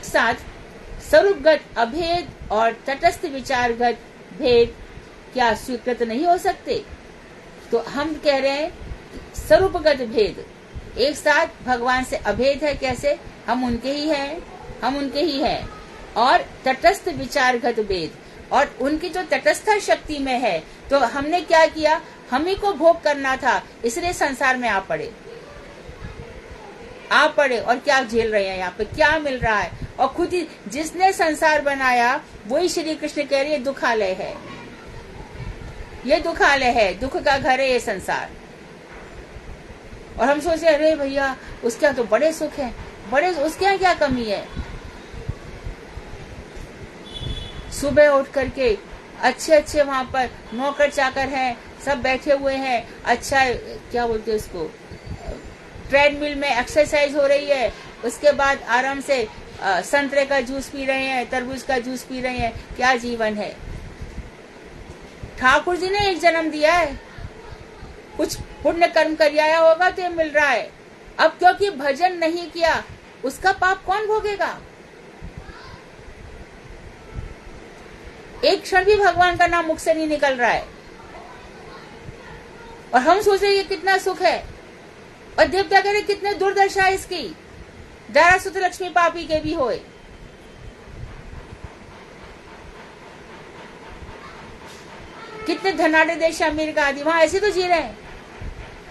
साथ स्वरूपगत अभेद और तटस्थ विचारगत भेद क्या स्वीकृत नहीं हो सकते? तो हम कह रहे हैं स्वरूपगत भेद, एक साथ भगवान से अभेद है। कैसे? हम उनके ही हैं। और तटस्थ विचारगत भेद, और उनकी जो तटस्थ शक्ति में है, तो हमने क्या किया, हम ही को भोग करना था, इसलिए संसार में आ पड़े। और क्या झेल रहे हैं, यहाँ पे क्या मिल रहा है? और खुद ही जिसने संसार बनाया वही श्री कृष्ण कह रहे दुखालय है। ये दुखालय है, दुख का घर है ये संसार। और हम सोचे अरे भैया उसके यहाँ तो बड़े सुख हैं, बड़े उसके यहाँ क्या कमी है। सुबह उठ करके अच्छे अच्छे वहां पर नौकर चाकर हैं, सब बैठे हुए हैं, अच्छा क्या बोलते हैं उसको, ट्रेडमिल में एक्सरसाइज हो रही है, उसके बाद आराम से संतरे का जूस पी रहे हैं, तरबूज का जूस पी रहे हैं। क्या जीवन है। ठाकुर जी ने एक जन्म दिया है, कुछ पुण्य कर्म कर आया होगा तो ये मिल रहा है। अब क्योंकि भजन नहीं किया उसका पाप कौन भोगेगा। एक क्षण भी भगवान का नाम मुख से नहीं निकल रहा है और हम सोचे ये कितना सुख है। और देवता कह रहे कितने दुर्दशा है इसकी, दारा सुत लक्ष्मी पापी के भी होए। कितने धनाढ़ देश अमेरिका आदि वहां ऐसे तो जी रहे हैं,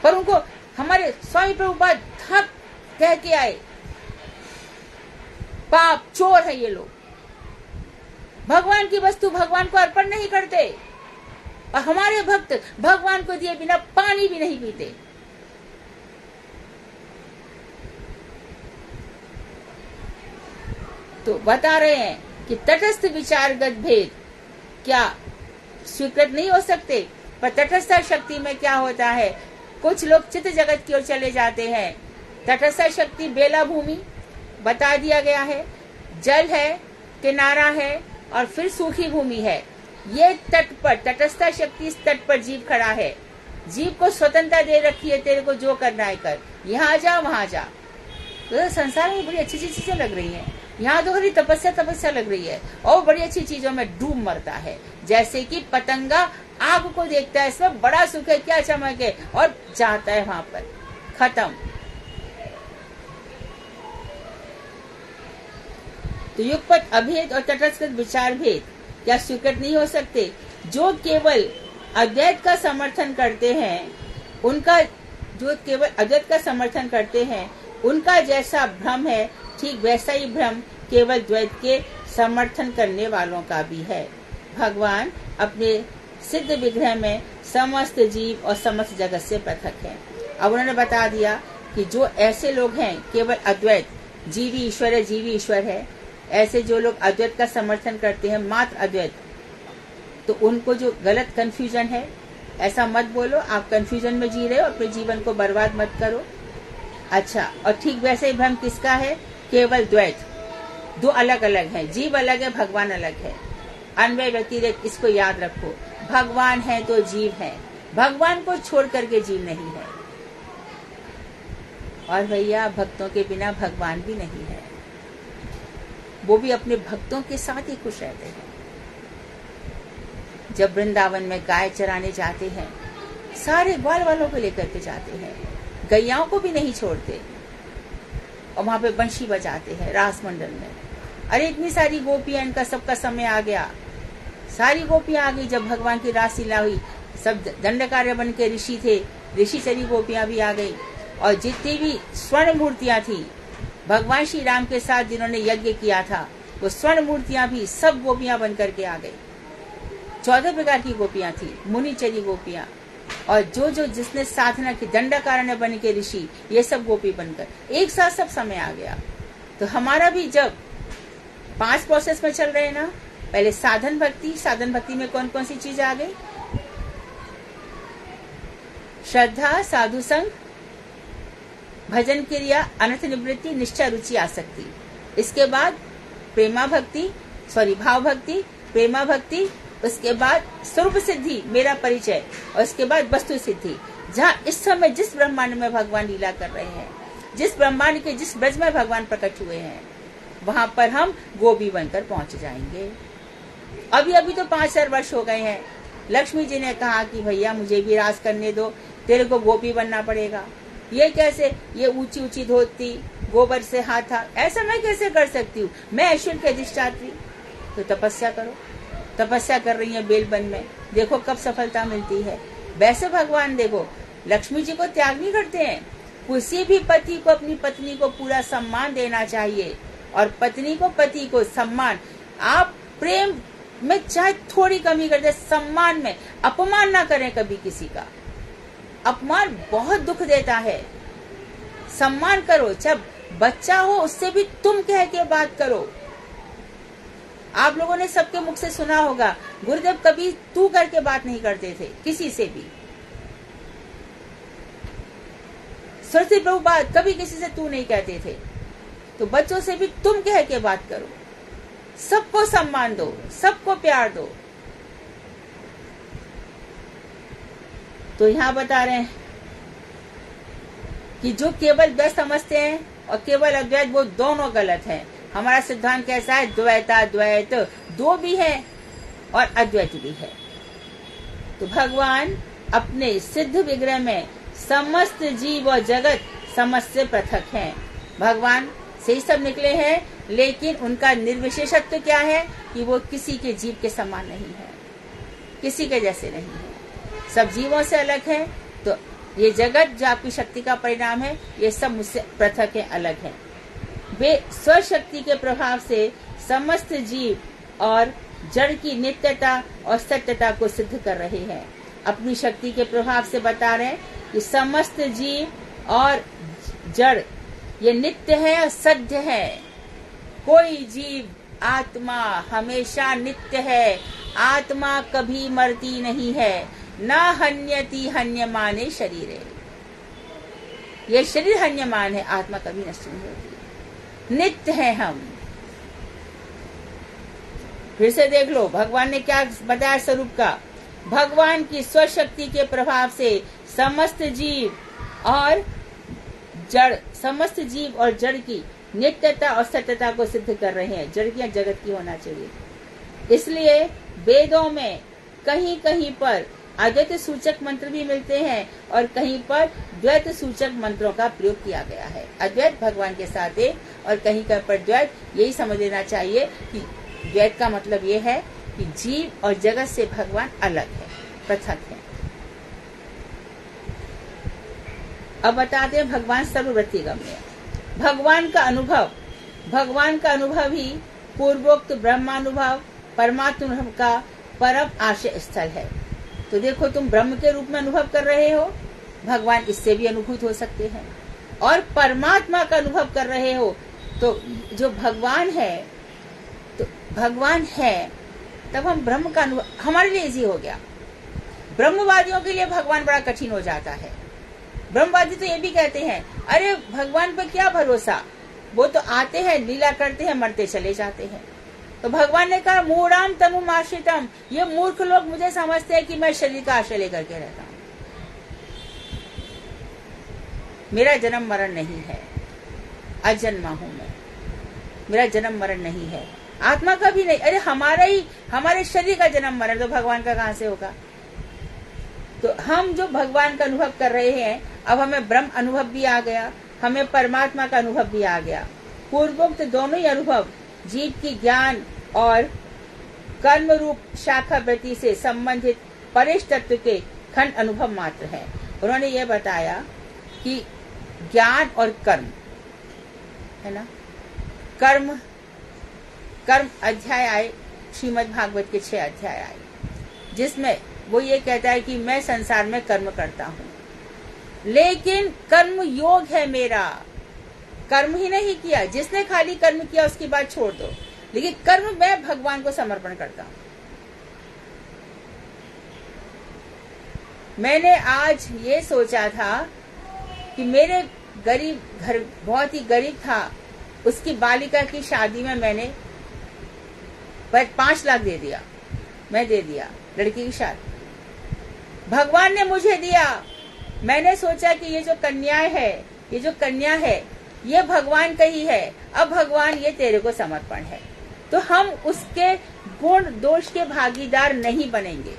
पर उनको हमारे स्वामी प्रभुपाद धप कह के आए पाप चोर है ये लोग, भगवान की वस्तु भगवान को अर्पण नहीं करते। और हमारे भक्त भगवान को दिए बिना पानी भी नहीं पीते। तो बता रहे हैं कि तटस्थ विचारगत भेद क्या स्वीकृत नहीं हो सकते। पर तटस्थ शक्ति में क्या होता है, कुछ लोग चित्त जगत की ओर चले जाते हैं। तटस्थ शक्ति बेला भूमि बता दिया गया है, जल है, किनारा है और फिर सूखी भूमि है। ये तट पर तटस्थ शक्ति, इस तट पर जीव खड़ा है। जीव को स्वतंत्रता दे रखी है, तेरे को जो करना है कर, यहाँ जा वहां जा। तो संसार में बड़ी अच्छी चीजें लग रही हैं, यहाँ तो बड़ी तपस्या लग रही है और बड़ी अच्छी चीजों में डूब मरता है। जैसे कि पतंगा आग को देखता है, इसमें बड़ा सुख है, क्या चमक है, और जाता है वहां पर, खत्म। तो युगपत अभेद और तटस्थ विचार भेद क्या स्वीकृत नहीं हो सकते। जो केवल अद्वैत का समर्थन करते हैं उनका, जो केवल अद्वैत का समर्थन करते हैं उनका जैसा भ्रम है, ठीक वैसा ही भ्रम केवल द्वैत के समर्थन करने वालों का भी है। भगवान अपने सिद्ध विग्रह में समस्त जीव और समस्त जगत से पृथक है। अब उन्होंने बता दिया कि जो ऐसे लोग हैं केवल अद्वैत, जीवी ईश्वर है, जीवी ईश्वर है, ऐसे जो लोग अद्वैत का समर्थन करते हैं, मात्र अद्वैत, तो उनको जो गलत कंफ्यूजन है, ऐसा मत बोलो, आप कंफ्यूजन में जी रहे हो, अपने जीवन को बर्बाद मत करो। अच्छा, और ठीक वैसे ही भ्रम किसका है, केवल द्वैत, दो अलग अलग हैं, जीव अलग है, भगवान अलग है, अन्वय व्यतिरेक, इसको याद रखो। भगवान है तो जीव है, भगवान को छोड़ करके जीव नहीं है। और भैया भक्तों के बिना भगवान भी नहीं है, वो भी अपने भक्तों के साथ ही खुश रहते हैं। जब वृंदावन में गाय चराने जाते हैं, सारे ग्वाल वालों को लेकर के जाते हैं, गैयाओं को भी नहीं छोड़ते, और वहां पे बंशी बजाते हैं रास मंडल में। अरे इतनी सारी गोपियां, इनका सबका समय आ गया, सारी गोपियां आ गई। जब भगवान की रासलीला हुई, सब दंडकार्य बन के ऋषि थे, ऋषि चरी गोपियां भी आ गई। और जितनी भी स्वर्ण मूर्तियां थी भगवान श्री राम के साथ जिन्होंने यज्ञ किया था, वो स्वर्ण मूर्तियां भी सब गोपियां बन करके आ गई। 14 प्रकार की गोपियां थी, मुनिचरी गोपियां, और जो जो जिसने साधना की, दंडकारण्य बन के ऋषि, ये सब गोपी बनकर एक साथ सब समय आ गया। तो हमारा भी जब 5 प्रोसेस में चल रहे हैं ना, पहले साधन भक्ति, साधन भक्ति में कौन कौन सी चीज आ गई, श्रद्धा, साधु संग, भजन क्रिया, अनर्थ निवृत्ति, निष्ठा, रुचि, आसक्ति। इसके बाद प्रेमा भक्ति, भाव भक्ति, प्रेमा भक्ति, उसके बाद स्वरूप सिद्धि, मेरा परिचय, और उसके बाद वस्तु सिद्धि। जहाँ इस समय जिस ब्रह्मांड में भगवान लीला कर रहे हैं, जिस ब्रह्मांड के जिस ब्रज में भगवान प्रकट हुए हैं, वहां पर हम गोपी बनकर पहुंच जाएंगे। अभी तो 5,000 वर्ष हो गए हैं। लक्ष्मी जी ने कहा कि भैया मुझे भी राज करने दो, तेरे को गोपी बनना पड़ेगा। ये कैसे, ये ऊंची ऊंची धोती, गोबर से हाथा, ऐसा मैं कैसे कर सकती हूँ, मैं ऐश्वर्य की अधिष्ठात्री। तो तपस्या करो। तपस्या कर रही है बेलबन में, देखो कब सफलता मिलती है। वैसे भगवान देखो लक्ष्मी जी को त्याग नहीं करते हैं। किसी भी पति को अपनी पत्नी को पूरा सम्मान देना चाहिए, और पत्नी को पति को सम्मान। आप प्रेम में चाहे थोड़ी कमी कर दे, सम्मान में अपमान ना करें कभी किसी का। अपमान बहुत दुख देता है। सम्मान करो, चाहे बच्चा हो उससे भी तुम कह के बात करो। आप लोगों ने सबके मुख से सुना होगा, गुरुदेव कभी तू करके बात नहीं करते थे किसी से भी। सरस्वती प्रभु बात कभी किसी से तू नहीं कहते थे। तो बच्चों से भी तुम कह के बात करो, सबको सम्मान दो, सबको प्यार दो। तो यहां बता रहे हैं कि जो केवल द्वैत समझते हैं और केवल अद्वैत, वो दोनों गलत हैं। हमारा सिद्धांत कैसा है? द्वैताद्वैत, दो भी है और अद्वैत भी है। तो भगवान अपने सिद्ध विग्रह में समस्त जीव और जगत समस्त से पृथक हैं। भगवान से ही सब निकले हैं, लेकिन उनका निर्विशेषत्व क्या है कि वो किसी के जीव के समान नहीं है, किसी के जैसे नहीं है, सब जीवों से अलग है। तो ये जगत जो आपकी शक्ति का परिणाम है, ये सब मुझसे पृथक है, अलग है। वे स्वशक्ति के प्रभाव से समस्त जीव और जड़ की नित्यता और सत्यता को सिद्ध कर रहे हैं। अपनी शक्ति के प्रभाव से बता रहे हैं कि समस्त जीव और जड़ ये नित्य है और सत्य है। कोई जीव, आत्मा हमेशा नित्य है, आत्मा कभी मरती नहीं है। न हन्यति हन्यमाने शरीरे, ये शरीर हन्यमान है, आत्मा कभी नष्ट नहीं होती, नित्य है हम। फिर से देख लो भगवान ने क्या बताया स्वरूप का। भगवान की स्वशक्ति के प्रभाव से समस्त जीव और जड़ की नित्यता और सत्यता को सिद्ध कर रहे हैं। जड़ की जगत की होना चाहिए। इसलिए वेदों में कहीं कहीं पर अद्वैत सूचक मंत्र भी मिलते हैं और कहीं पर द्वैत सूचक मंत्रों का प्रयोग किया गया है। अद्वैत भगवान के साथ है और कहीं कहीं पर द्वैत। यही समझ लेना चाहिए कि द्वैत का मतलब ये है कि जीव और जगत से भगवान अलग है, पृथक है। अब बताते हैं भगवान सर्वव्रति गम्य। भगवान का अनुभव ही पूर्वोक्त ब्रह्मानुभव, परमात्मा का परम आश्रय स्थल है। तो देखो, तुम ब्रह्म के रूप में अनुभव कर रहे हो, भगवान इससे भी अनुभूत हो सकते हैं। और परमात्मा का अनुभव कर रहे हो, तो जो भगवान है, तो भगवान है, तब हम ब्रह्म का अनुभव, हमारे लिए इजी हो गया। ब्रह्मवादियों के लिए भगवान बड़ा कठिन हो जाता है। ब्रह्मवादी तो ये भी कहते हैं, अरे भगवान पर क्या भरोसा, वो तो आते हैं, लीला करते हैं, मरते चले जाते हैं। तो भगवान ने कहा, मूढ़ाम तनुम आश्रितम, ये मूर्ख लोग मुझे समझते हैं कि मैं शरीर का आश्रय लेकर के रहता हूँ, मेरा जन्म मरण नहीं है, अजन्मा हूं मैं, मेरा जन्म मरण नहीं है, आत्मा का भी नहीं। अरे हमारे शरीर का जन्म मरण तो भगवान का कहां से होगा। तो हम जो भगवान का अनुभव कर रहे हैं, अब हमें ब्रह्म अनुभव भी आ गया, हमें परमात्मा का अनुभव भी आ गया। पूर्वोक्त दोनों ही अनुभव जीव की ज्ञान और कर्म रूप शाखा वृत्ति से संबंधित परेश तत्व के खंड अनुभव मात्र है। उन्होंने ये बताया कि ज्ञान और कर्म है ना, कर्म अध्याय आए, श्रीमद् भागवत के 6 अध्याय आए, जिसमें वो ये कहता है कि मैं संसार में कर्म करता हूँ, लेकिन कर्म योग है मेरा। कर्म ही नहीं किया, जिसने खाली कर्म किया उसकी बात छोड़ दो, लेकिन कर्म मैं भगवान को समर्पण करता हूँ। मैंने आज ये सोचा था कि मेरे गरीब घर, बहुत ही गरीब था, उसकी बालिका की शादी में मैंने 5 लाख दे दिया, मैं दे दिया लड़की की शादी, भगवान ने मुझे दिया। मैंने सोचा कि ये जो कन्या है ये भगवान का ही है, अब भगवान ये तेरे को समर्पण है। तो हम उसके गुण दोष के भागीदार नहीं बनेंगे।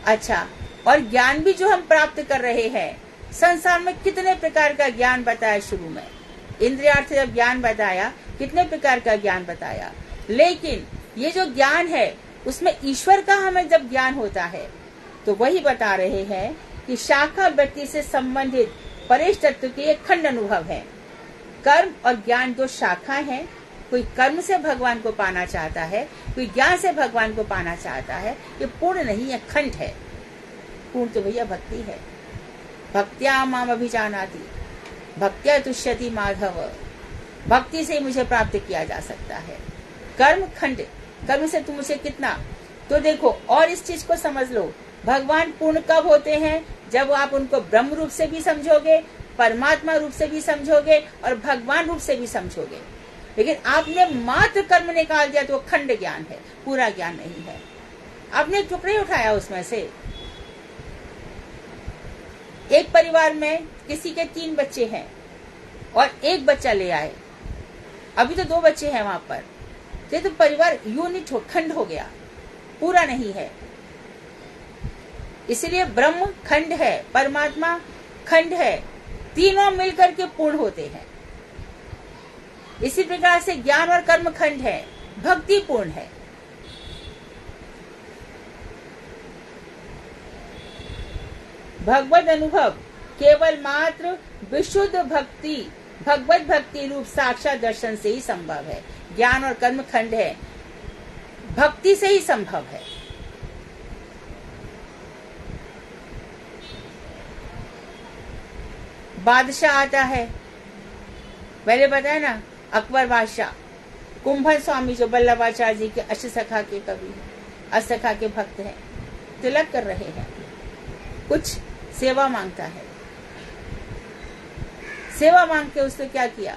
अच्छा, और ज्ञान भी जो हम प्राप्त कर रहे हैं, संसार में कितने प्रकार का ज्ञान बताया, शुरू में इंद्रियार्थ जब ज्ञान बताया, कितने प्रकार का ज्ञान बताया, लेकिन ये जो ज्ञान है उसमें ईश्वर का हमें जब ज्ञान होता है, तो वही बता रहे हैं कि शाखा वृत्ति से संबंधित परेश तत्व के एक खंड अनुभव है। कर्म और ज्ञान दो शाखा हैं, कोई कर्म से भगवान को पाना चाहता है, कोई ज्ञान से भगवान को पाना चाहता है, ये पूर्ण नहीं है, खंड है। पूर्ण तो भैया भक्ति है। भक्त्या माम अभिजानाति भक्त्या तुष्यति माधव, भक्ति से मुझे प्राप्त किया जा सकता है। कर्म खंड, कर्म से तुम मुझे कितना, तो देखो और इस चीज को समझ लो, भगवान पूर्ण कब होते हैं? जब आप उनको ब्रह्म रूप से भी समझोगे, परमात्मा रूप से भी समझोगे और भगवान रूप से भी समझोगे। लेकिन आपने मात्र कर्म निकाल दिया तो वो खंड ज्ञान है, पूरा ज्ञान नहीं है। आपने टुकड़े उठाया उसमें से। एक परिवार में किसी के 3 बच्चे हैं और एक बच्चा ले आए, अभी तो 2 बच्चे हैं वहां पर, तो परिवार यूनिट हो, खंड हो गया, पूरा नहीं है। इसलिए ब्रह्म खंड है, परमात्मा खंड है, तीनों मिलकर के पूर्ण होते हैं। इसी प्रकार से ज्ञान और कर्म खंड है, भक्ति पूर्ण है। भगवत अनुभव केवल मात्र विशुद्ध भक्ति, भगवत भक्ति रूप साक्षात दर्शन से ही संभव है। ज्ञान और कर्म खंड है, भक्ति से ही संभव है। बादशाह आता है, पहले बताया ना, अकबर बादशाह, कुंभल स्वामी जो वल्लभाचार्य जी के अष्टसखा के कवि हैं, अष्टसखा के भक्त हैं, तिलक कर रहे हैं, कुछ सेवा मांगता है। सेवा मांग के उसने क्या किया,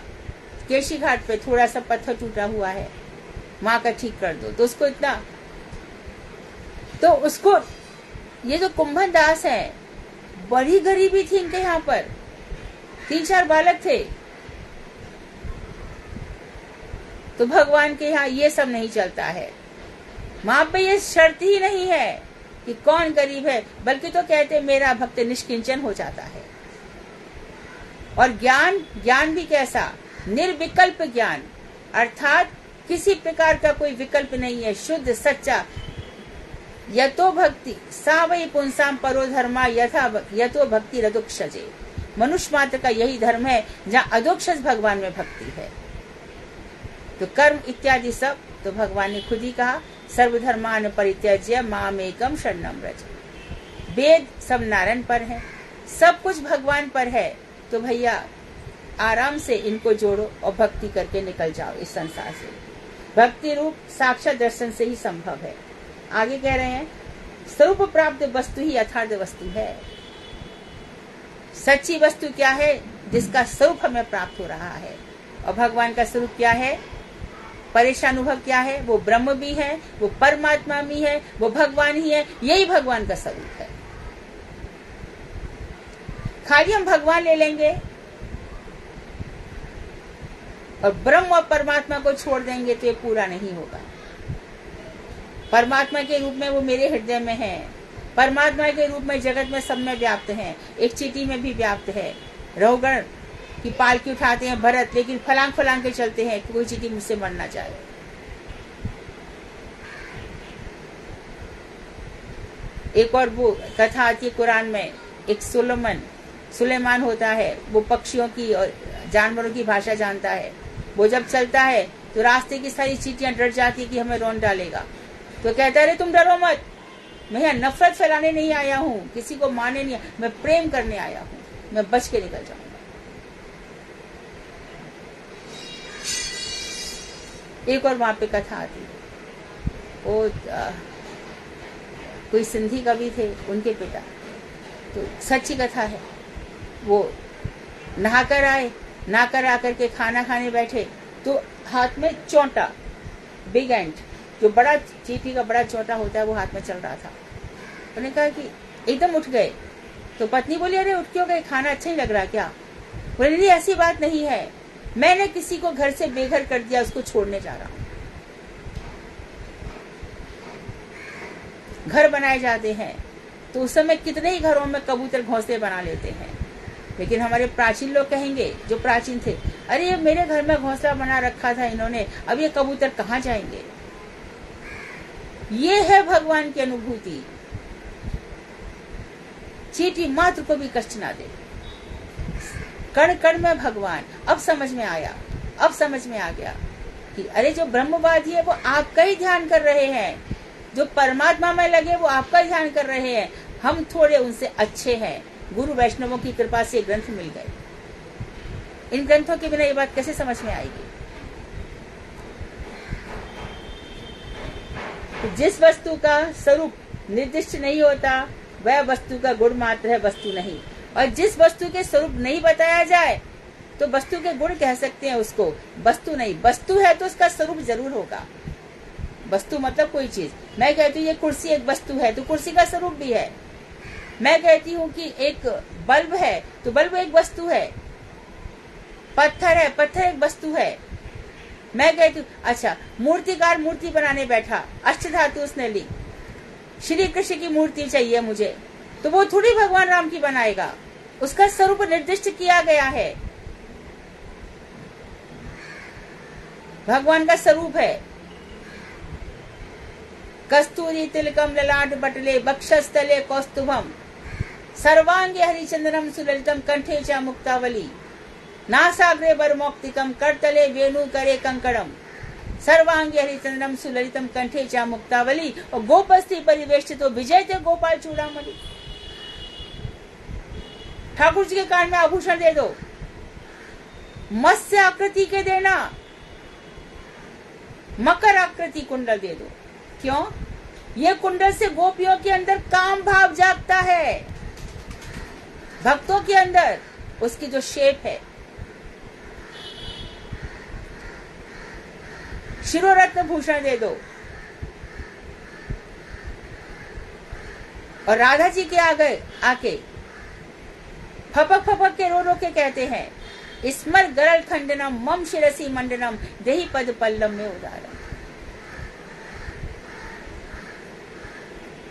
केशी घाट पे थोड़ा सा पत्थर टूटा हुआ है, माँ का ठीक कर दो। तो उसको इतना, तो उसको ये जो कुंभन दास है, बड़ी गरीबी थी इनके यहाँ पर, 3-4 बालक थे। तो भगवान के यहाँ ये सब नहीं चलता है, वहां पे ये शर्त ही नहीं है कि कौन गरीब है, बल्कि तो कहते मेरा भक्त निष्किंचन हो जाता है। और ज्ञान, ज्ञान भी कैसा, निर्विकल्प ज्ञान, अर्थात किसी प्रकार का कोई विकल्प नहीं है, शुद्ध सच्चा। यतो भक्ति सा वै पुंसाम परो धर्मा यथा यतो भक्ति रदुक्षजे। मनुष्य मात्र का यही धर्म है जहाँ अधोक्षज भगवान में भक्ति है। तो कर्म इत्यादि सब तो भगवान ने खुद ही कहा, सर्वधर्मान परित्यज्य मामेकम शरणम व्रज। वेद सब नारायण पर है, सब कुछ भगवान पर है। तो भैया आराम से इनको जोड़ो और भक्ति करके निकल जाओ इस संसार से। भक्ति रूप साक्षात दर्शन से ही संभव है। आगे कह रहे हैं, स्वरूप प्राप्त वस्तु ही यथार्थ वस्तु है। सच्ची वस्तु क्या है, जिसका स्वरूप हमें प्राप्त हो रहा है। और भगवान का स्वरूप क्या है, परेशानुभव क्या है, वो ब्रह्म भी है, वो परमात्मा भी है, वो भगवान ही है। यही भगवान का स्वरूप है। खाली हम भगवान ले लेंगे और ब्रह्म और परमात्मा को छोड़ देंगे तो ये पूरा नहीं होगा। परमात्मा के रूप में वो मेरे हृदय में है, परमात्मा के रूप में जगत में सब में व्याप्त है, एक चींटी में भी व्याप्त है। रहुगण की पालकी उठाते हैं भरत, लेकिन फलांग फलांग के चलते हैं कि कोई चींटी मुझसे मर ना जाए। एक और वो कथा आती है कुरान में, एक सुलेमान होता है, वो पक्षियों की और जानवरों की भाषा जानता है। वो जब चलता है तो रास्ते की सारी चींटियां डर जाती है कि हमें रौंद डालेगा। तो कहता है, तुम डरो मत, मैं यहाँ नफरत फैलाने नहीं आया हूँ, किसी को मारने नहीं, मैं प्रेम करने आया हूँ, मैं बच के निकल जाऊंगा। एक और वहां पे कथा आती है, वो कोई सिंधी कवि थे, उनके पिता, तो सच्ची कथा है। वो नहाकर आए, नहाकर आकर के खाना खाने बैठे तो हाथ में चोंटा, बिग एंट, जो बड़ा चींटी का बड़ा चोंटा होता है, वो हाथ में चल रहा था। उन्होंने कहा कि एकदम उठ गए। तो पत्नी बोली, अरे उठ क्यों गए, खाना अच्छा ही लग रहा क्या? बोले, नहीं ऐसी बात नहीं है, मैंने किसी को घर से बेघर कर दिया, उसको छोड़ने जा रहा हूं। घर बनाए जाते हैं तो उस समय कितने ही घरों में कबूतर घोंसले बना लेते हैं, लेकिन हमारे प्राचीन लोग कहेंगे, जो प्राचीन थे, अरे ये मेरे घर में घोंसला बना रखा था इन्होंने, अब ये कबूतर कहाँ जाएंगे? ये है भगवान की अनुभूति। चींटी मात्र को भी कष्ट ना दे, कण कण में भगवान। अब समझ में आया, अब समझ में आ गया। कि अरे जो ब्रह्मवादी है वो आपका ही ध्यान कर रहे हैं, जो परमात्मा में लगे वो आपका ही ध्यान कर रहे हैं, हम थोड़े उनसे अच्छे हैं। गुरु वैष्णवों की कृपा से ग्रंथ मिल गए। इन ग्रंथों के बिना ये बात कैसे समझ में आएगी? तो जिस वस्तु का स्वरूप निर्दिष्ट नहीं होता वह वस्तु का गुण मात्र है, वस्तु नहीं। और जिस वस्तु के स्वरूप नहीं बताया जाए तो वस्तु के गुण कह सकते हैं उसको, वस्तु नहीं। वस्तु है तो उसका स्वरूप जरूर होगा। वस्तु मतलब कोई चीज। मैं कहती हूँ ये कुर्सी एक वस्तु है तो कुर्सी का स्वरूप भी है। मैं कहती हूँ कि एक बल्ब है तो बल्ब एक वस्तु है। पत्थर है, पत्थर एक वस्तु है। मैं कहती हूँ अच्छा मूर्तिकार मूर्ति बनाने बैठा, अष्टधातु उसने ली, श्री कृष्ण की मूर्ति चाहिए मुझे, तो वो थोड़ी भगवान राम की बनाएगा, उसका स्वरूप निर्दिष्ट किया गया है। भगवान का स्वरूप है कस्तूरी तिलकम ललाट बटले बक्षस्थले कौस्तुभम सर्वांगे हरिचंदनम सुललितम कंठे च मुक्तावली नासाग्रे बरमौक्तिकम करतले वेणु करे कंकड़म सर्वांगे हरिचंदनम सुललितम कंठे च मुक्तावली। और गोपस्थी परिवेष्टित तो विजय थे गोपाल चूड़ामणि। ठाकुर जी के कान में आभूषण दे दो, मत्स्य आकृति के देना, मकर आकृति कुंडल दे दो। क्यों? ये कुंडल से गोपियों के अंदर काम भाव जागता है, भक्तों के अंदर उसकी जो शेप है। शिरोरत्न भूषण दे दो। और राधा जी के आके फपक फपक के रो रो के कहते हैं स्मर गरल खंडनम मम शिरसी मंडनम देहि पद पल्लम में उदारम।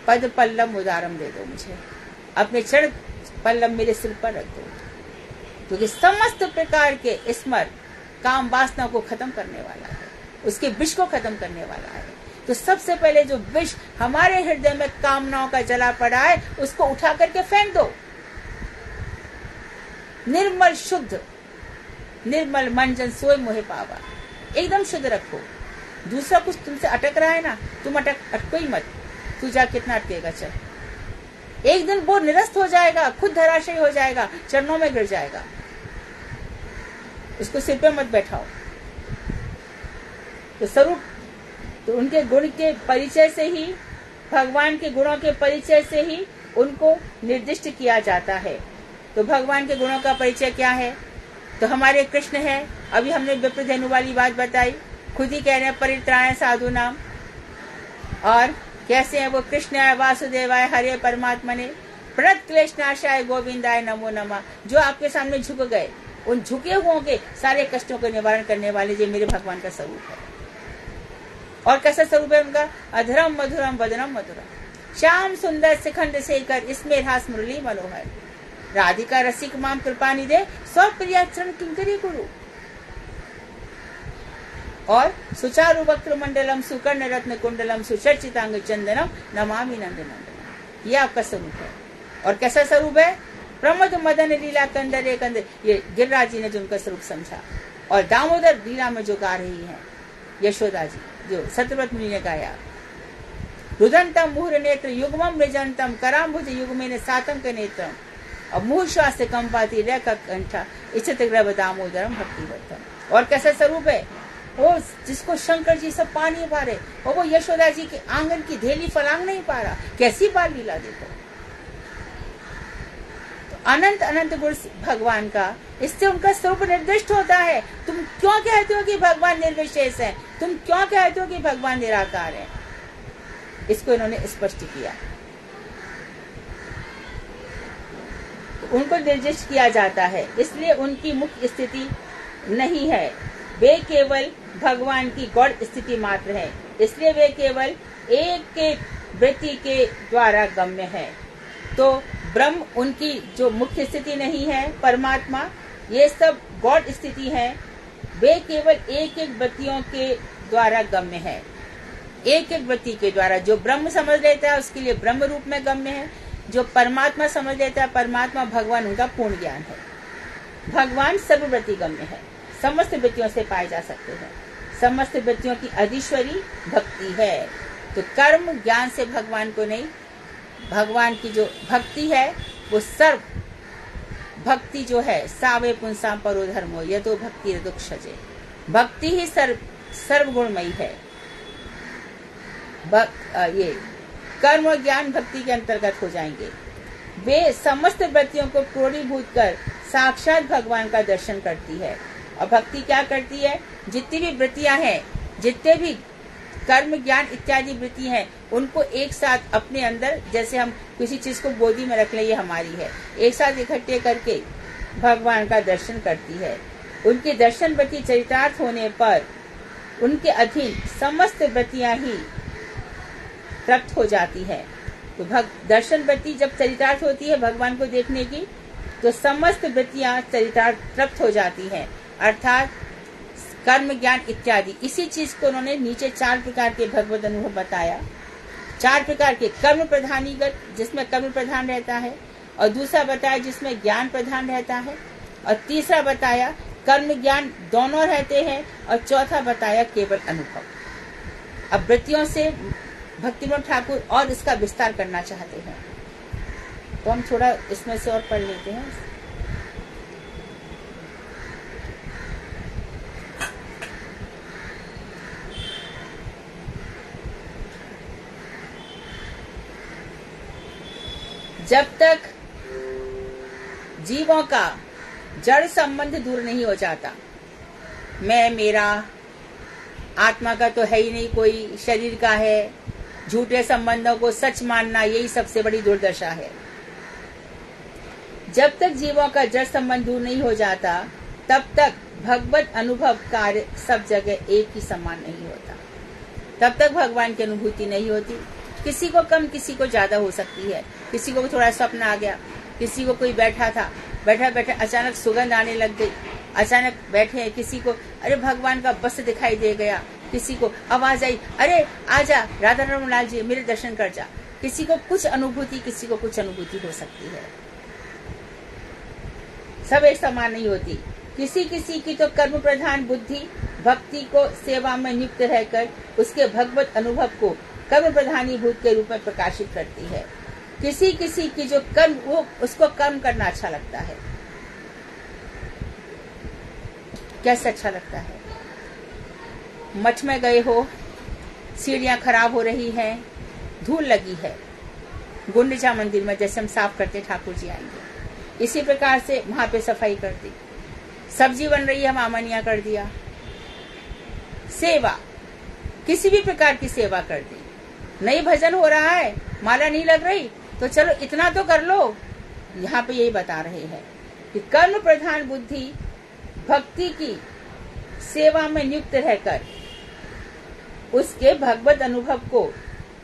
पद पल्लम उदारम दे दो मुझे, अपने चरण पल्लम मेरे सिर पर रख दो, क्योंकि समस्त प्रकार के स्मर काम वासना को खत्म करने वाला है, उसके विष को खत्म करने वाला है। तो सबसे पहले जो विष हमारे हृदय में कामनाओं का जला पड़ा है उसको उठा करके फेंक दो। निर्मल शुद्ध निर्मल मंजन सोए मोहे पावा, एकदम शुद्ध रखो। दूसरा कुछ तुमसे अटक रहा है ना, तुम अटको ही मत, तू जा कितना अटकेगा, चल। एक दिन वो निरस्त हो जाएगा, खुद धराशयी हो जाएगा, चरणों में गिर जाएगा। उसको सिर पे मत बैठाओ। तो स्वरूप तो उनके गुण के परिचय से ही, भगवान के गुणों के परिचय से ही उनको निर्दिष्ट किया जाता है। तो भगवान के गुणों का परिचय क्या है? तो हमारे कृष्ण है। अभी हमने विप्रधेनु वाली बात बताई, खुद ही कह रहे हैं परित्राण साधु नाम। और कैसे हैं वो? कृष्ण वासुदेवाय हरे परमात्मने प्रणत क्लेश नाशाय गोविंदाय नमो नमः। जो आपके सामने झुक गए, उन झुके हुओं के सारे कष्टों का निवारण करने वाले जो मेरे भगवान का स्वरूप है। और कैसा स्वरूप है उनका? अधरम मधुरम वदनम मधुरम श्याम सुंदर शिखंड शेखर इसमें हास मुरली मनोहर राधिका रसिक माम कृपा निधे स्वप्रिया चरण किंकरी गुरु। और सुचारु वक्र मंडलम सुकर्ण रत्न कुंडलम सुचर्चितांग चंदनम नमामि नंद नंदनम। ये आपका स्वरूप है। और कैसा स्वरूप है? प्रमद मदन लीला कंदरे कंदर। ये गिरिराज जी ने जो उनका स्वरूप समझा। और दामोदर लीला में जो गा रही है यशोदा जी, जो सत्यव्रत मुनि ने गाया, रुदंतम मुहुर नेत्र युग्मम मृजंतम कराम्भुज युग्मेन सातम के नेत्रम और मुहुर श्वास कंपाति रेखा कंठा इच्छित ग्रह दामोदरम भक्तिवर्तम। और कैसा स्वरूप है वो? जिसको शंकर जी सब पा नहीं पा रहे, और वो यशोदा जी के आंगन की धेली फलांग नहीं पा रहा। कैसी बाल लीला देखो। तो अनंत अनंत गुण भगवान का, इससे उनका स्वरूप निर्दिष्ट होता है। तुम क्यों कहते हो कि भगवान निर्विशेष है? तुम क्यों कहते हो कि भगवान निराकार है? इसको इन्होंने स्पष्ट किया। उनको निर्दिष्ट किया जाता है, इसलिए उनकी मुख्य स्थिति नहीं है, वे केवल भगवान की गौड़ स्थिति मात्र है। इसलिए वे केवल एक एक वृत्ति के द्वारा गम्य है। तो ब्रह्म उनकी जो मुख्य स्थिति नहीं है, परमात्मा, ये सब गौड़ स्थिति है। वे केवल एक एक वृत्तियों के द्वारा गम्य है। एक एक वृत्ति के द्वारा जो ब्रह्म समझ लेता है उसके लिए ब्रह्म रूप में गम्य है। जो परमात्मा समझ लेता है, परमात्मा भगवान, उनका पूर्ण ज्ञान है। भगवान सर्ववृत्ति गम्य है, समस्त वृत्तियों से पाए जा सकते हैं। समस्त वृत्तियों की अधीश्वरी भक्ति है। तो कर्म ज्ञान से भगवान को नहीं, भगवान की जो भक्ति है वो सर्व भक्ति जो है, सावे पुंसाम परो धर्मो यतो भक्ति दुक्षजे, भक्ति ही सर्व गुणमयी है। ये कर्म और ज्ञान भक्ति के अंतर्गत हो जाएंगे। वे समस्त वृत्तियों को क्रोडीभूत कर साक्षात भगवान का दर्शन करती है। और भक्ति क्या करती है? जितनी भी वृत्तियां हैं, जितने भी कर्म ज्ञान इत्यादि वृत्ति हैं, उनको एक साथ अपने अंदर, जैसे हम किसी चीज को गोदी में रख ले, ये हमारी है, एक साथ इकट्ठे करके भगवान का दर्शन करती है। उनके दर्शन वृत्ति चरितार्थ होने पर उनके अधीन समस्त वृत्तियां ही तृप्त हो जाती है। तो दर्शन वृत्ति जब चरितार्थ होती है भगवान को देखने की, तो समस्त वृत्तियां चरितार्थ तृप्त हो जाती हैं, अर्थात कर्म ज्ञान इत्यादि। इसी चीज को उन्होंने नीचे 4 प्रकार के भगवत अनुभव बताया। 4 प्रकार के कर्म प्रधानीगत, जिसमें कर्म प्रधान रहता है, और दूसरा बताया जिसमें ज्ञान प्रधान रहता है, और तीसरा बताया कर्म ज्ञान दोनों रहते हैं, और चौथा बताया केवल अनुभव। अब वृत्तियों से भक्तिविनोद ठाकुर और इसका विस्तार करना चाहते हैं, तो हम थोड़ा इसमें से और पढ़ लेते हैं। जब तक जीवों का जड़ संबंध दूर नहीं हो जाता, मैं मेरा, आत्मा का तो है ही नहीं कोई, शरीर का है, झूठे संबंधों को सच मानना, यही सबसे बड़ी दुर्दशा है। जब तक जीवों का जड़ संबंध दूर नहीं हो जाता, तब तक भगवत अनुभव कार्य सब जगह एक ही समान नहीं होता। तब तक भगवान की अनुभूति नहीं होती। किसी को कम, किसी को ज्यादा हो सकती है। किसी को थोड़ा स्वप्न आ गया, किसी को कोई बैठा था, बैठा बैठा अचानक सुगंध आने लग गई, अचानक बैठे, किसी को अरे भगवान का बस दिखाई दे गया, किसी को आवाज आई, अरे आजा राधा रमन लाल जी मेरे दर्शन कर जा। किसी को कुछ अनुभूति, किसी को कुछ अनुभूति हो सकती है, सब एक समान नहीं होती। किसी किसी की तो कर्म प्रधान बुद्धि भक्ति को सेवा में नियुक्त रहकर उसके भगवत अनुभव को कर्म प्रधानी भूत के रूप में प्रकाशित करती है। किसी किसी की जो कर्म, वो उसको कर्म करना अच्छा लगता है। कैसे अच्छा लगता है? मठ में गए हो, सीढ़ियां खराब हो रही हैं, धूल लगी है, गुंडीचा मंदिर में जैसे हम साफ करते ठाकुर जी आएंगे, इसी प्रकार से वहां पे सफाई कर दी। सब्जी बन रही है, मामनिया कर दिया। सेवा, किसी भी प्रकार की सेवा कर दी। नहीं भजन हो रहा है, माला नहीं लग रही, तो चलो इतना तो कर लो। यहाँ पे यही बता रहे हैं कि कर्म प्रधान बुद्धि भक्ति की सेवा में नियुक्त रहकर उसके भगवत अनुभव को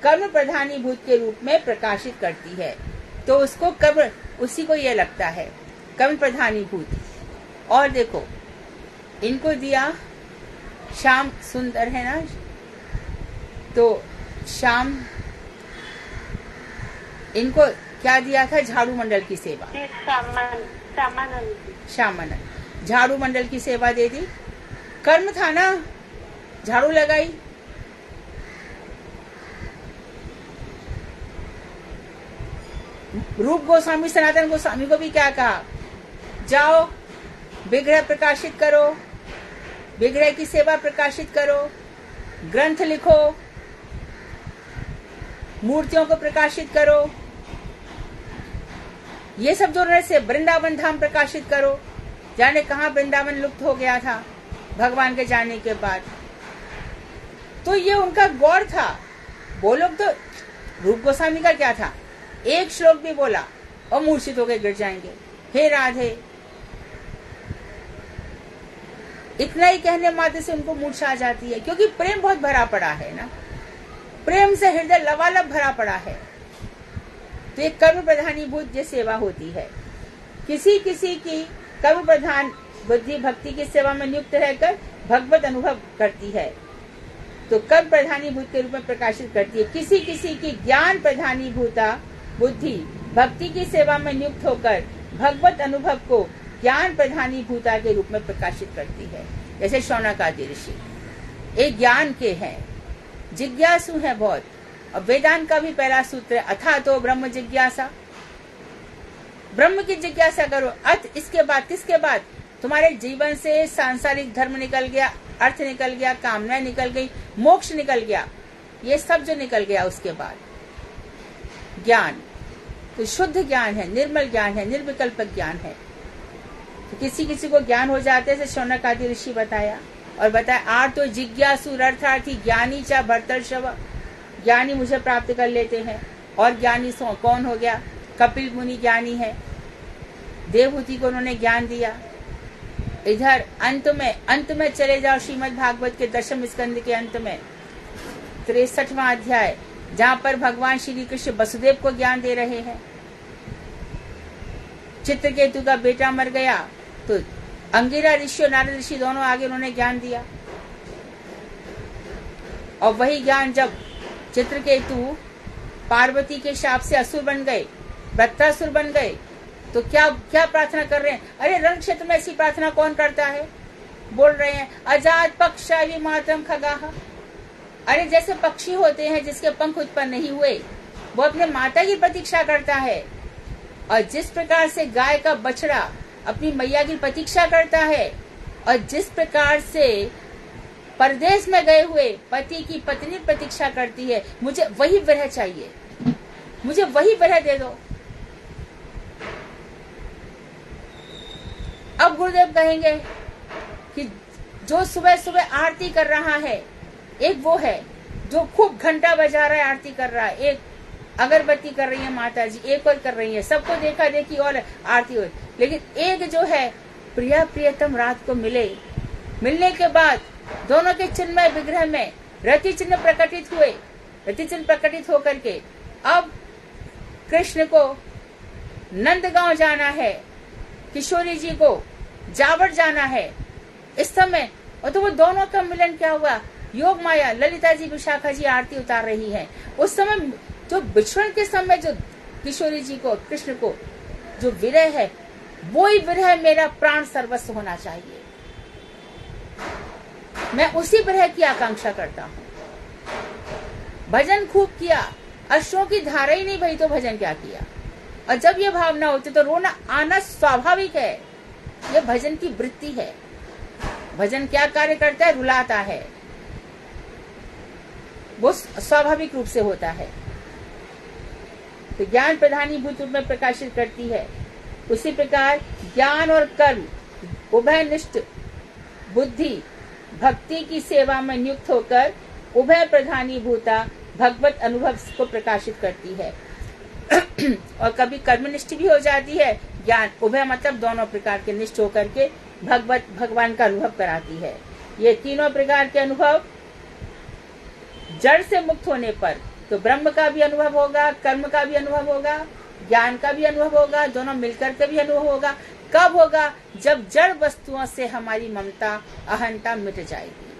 कर्म प्रधानी भूत के रूप में प्रकाशित करती है। तो उसको कर्म, उसी को ये लगता है कर्म प्रधानी भूत। और देखो इनको दिया, श्याम सुंदर है ना, तो श्याम, इनको क्या दिया था? झाड़ू मंडल की सेवा, श्यामानंद झाड़ू मंडल की सेवा दे दी। कर्म था ना, झाड़ू लगाई। रूप गोस्वामी सनातन गोस्वामी को भी क्या कहा? जाओ विग्रह प्रकाशित करो, विग्रह की सेवा प्रकाशित करो, ग्रंथ लिखो, मूर्तियों को प्रकाशित करो, ये सब जो से वृंदावन धाम प्रकाशित करो। जाने कहाँ वृंदावन लुप्त हो गया था भगवान के जाने के बाद। तो ये उनका गौर था। वो लोग तो, रूप गोस्वामी का क्या था, एक श्लोक भी बोला और मूर्छित होकर गिर जाएंगे, हे राधे। इतना ही कहने मात्र से उनको मूर्छा आ जाती है, क्योंकि प्रेम बहुत भरा पड़ा है ना, प्रेम से हृदय लबालब भरा पड़ा है। तो एक कर्म प्रधानी भूत ये सेवा होती है। किसी किसी की कर्म प्रधान बुद्धि भक्ति की सेवा में नियुक्त रहकर भगवत अनुभव करती है, तो कर्म प्रधानी भूत के रूप में प्रकाशित करती है। किसी किसी की ज्ञान प्रधानी भूता बुद्धि भक्ति की सेवा में नियुक्त होकर भगवत अनुभव को ज्ञान प्रधानी भूता के रूप में प्रकाशित करती है। जैसे शौनक आदि ऋषि, एक ज्ञान के हैं, जिज्ञासु है बहुत। और वेदांत का भी पहला सूत्र है, अथा तो ब्रह्म जिज्ञासा। ब्रह्म की जिज्ञासा करो। अर्थ इसके बाद, किसके बाद? तुम्हारे जीवन से सांसारिक धर्म निकल गया, अर्थ निकल गया, कामना निकल गई, मोक्ष निकल गया, ये सब जो निकल गया उसके बाद ज्ञान, तो शुद्ध ज्ञान है, निर्मल ज्ञान है, निर्विकल्प ज्ञान है। तो किसी किसी को ज्ञान हो जाते हैं, शौनक आदि ऋषि बताया और बताया आर्तो जिज्ञासु अर्थार्थी ज्ञानी चा भर्तर्षव, ज्ञानी मुझे प्राप्त कर लेते हैं। और ज्ञानी कौन हो गया? कपिल मुनि ज्ञानी है, देवहूति को उन्होंने ज्ञान दिया। इधर अंत में चले जाओ, श्रीमद् भागवत के 10वें स्कंद के अंत में 63वां अध्याय, जहाँ पर भगवान श्री कृष्ण वसुदेव को ज्ञान दे रहे हैं। चित्रकेतु का बेटा मर गया तो अंगिरा ऋषि और नारद ऋषि दोनों आगे उन्होंने ज्ञान दिया। और वही ज्ञान जब चित्रकेतु पार्वती के शाप से असुर बन गए, वृत्रासुर बन गए, तो क्या क्या प्रार्थना कर रहे हैं? अरे रण क्षेत्र में ऐसी प्रार्थना कौन करता है? बोल रहे हैं अजात पक्षावि मातरम खगाह। अरे जैसे पक्षी होते हैं जिसके पंख उत्पन्न नहीं हुए, वो अपने माता की प्रतीक्षा करता है। और जिस प्रकार से गाय का बछड़ा अपनी मैया की प्रतीक्षा करता है, और जिस प्रकार से परदेश में गए हुए पति की पत्नी प्रतीक्षा करती है, मुझे वही विरह चाहिए, मुझे वही विरह दे दो। अब गुरुदेव कहेंगे कि जो सुबह सुबह आरती कर रहा है, एक वो है जो खूब घंटा बजा रहा है, आरती कर रहा है, एक अगरबत्ती कर रही है माता जी, एक और कर रही है, सबको देखा देखी और आरती हो। लेकिन एक जो है प्रिया प्रियतम रात को मिलने के बाद दोनों के चिन्मय विग्रह में रति चिन्ह प्रकटित हुए। रति चिन्ह प्रकटित होकर के अब कृष्ण को नंदगांव जाना है, किशोरी जी को जावड़ जाना है इस समय। और तो वो दोनों का मिलन क्या हुआ? योग माया ललिता जी विशाखा जी आरती उतार रही है। उस समय जो बिछड़न के समय जो किशोरी जी को, कृष्ण को जो विरह है, वो ही विरह मेरा प्राण सर्वस्व होना चाहिए। मैं उसी विरह की आकांक्षा करता हूँ। भजन खूब किया, अश्रों की धारा ही नहीं बही तो भजन क्या किया? और जब ये भावना होती तो रोना आना स्वाभाविक है। ये भजन की वृत्ति है। भजन क्या कार्य करता है? रुलाता है। वो स्वाभाविक रूप से होता है। तो ज्ञान प्रधानीभूत रूप में प्रकाशित करती है। उसी प्रकार ज्ञान और कर्म उभयनिष्ठ बुद्धि भक्ति की सेवा में नियुक्त होकर उभय प्रधानीभूता भगवत अनुभव को प्रकाशित करती है। और कभी कर्मनिष्ठ भी हो जाती है। ज्ञान उभय मतलब दोनों प्रकार के निष्ठ होकर के भगवान का अनुभव कराती है। ये तीनों प्रकार के अनुभव जड़ से मुक्त होने पर तो ब्रह्म का भी अनुभव होगा, कर्म का भी अनुभव होगा, ज्ञान का भी अनुभव होगा, दोनों मिलकर के भी अनुभव होगा। कब होगा? जब जड़ वस्तुओं से हमारी ममता अहंता मिट जाएगी।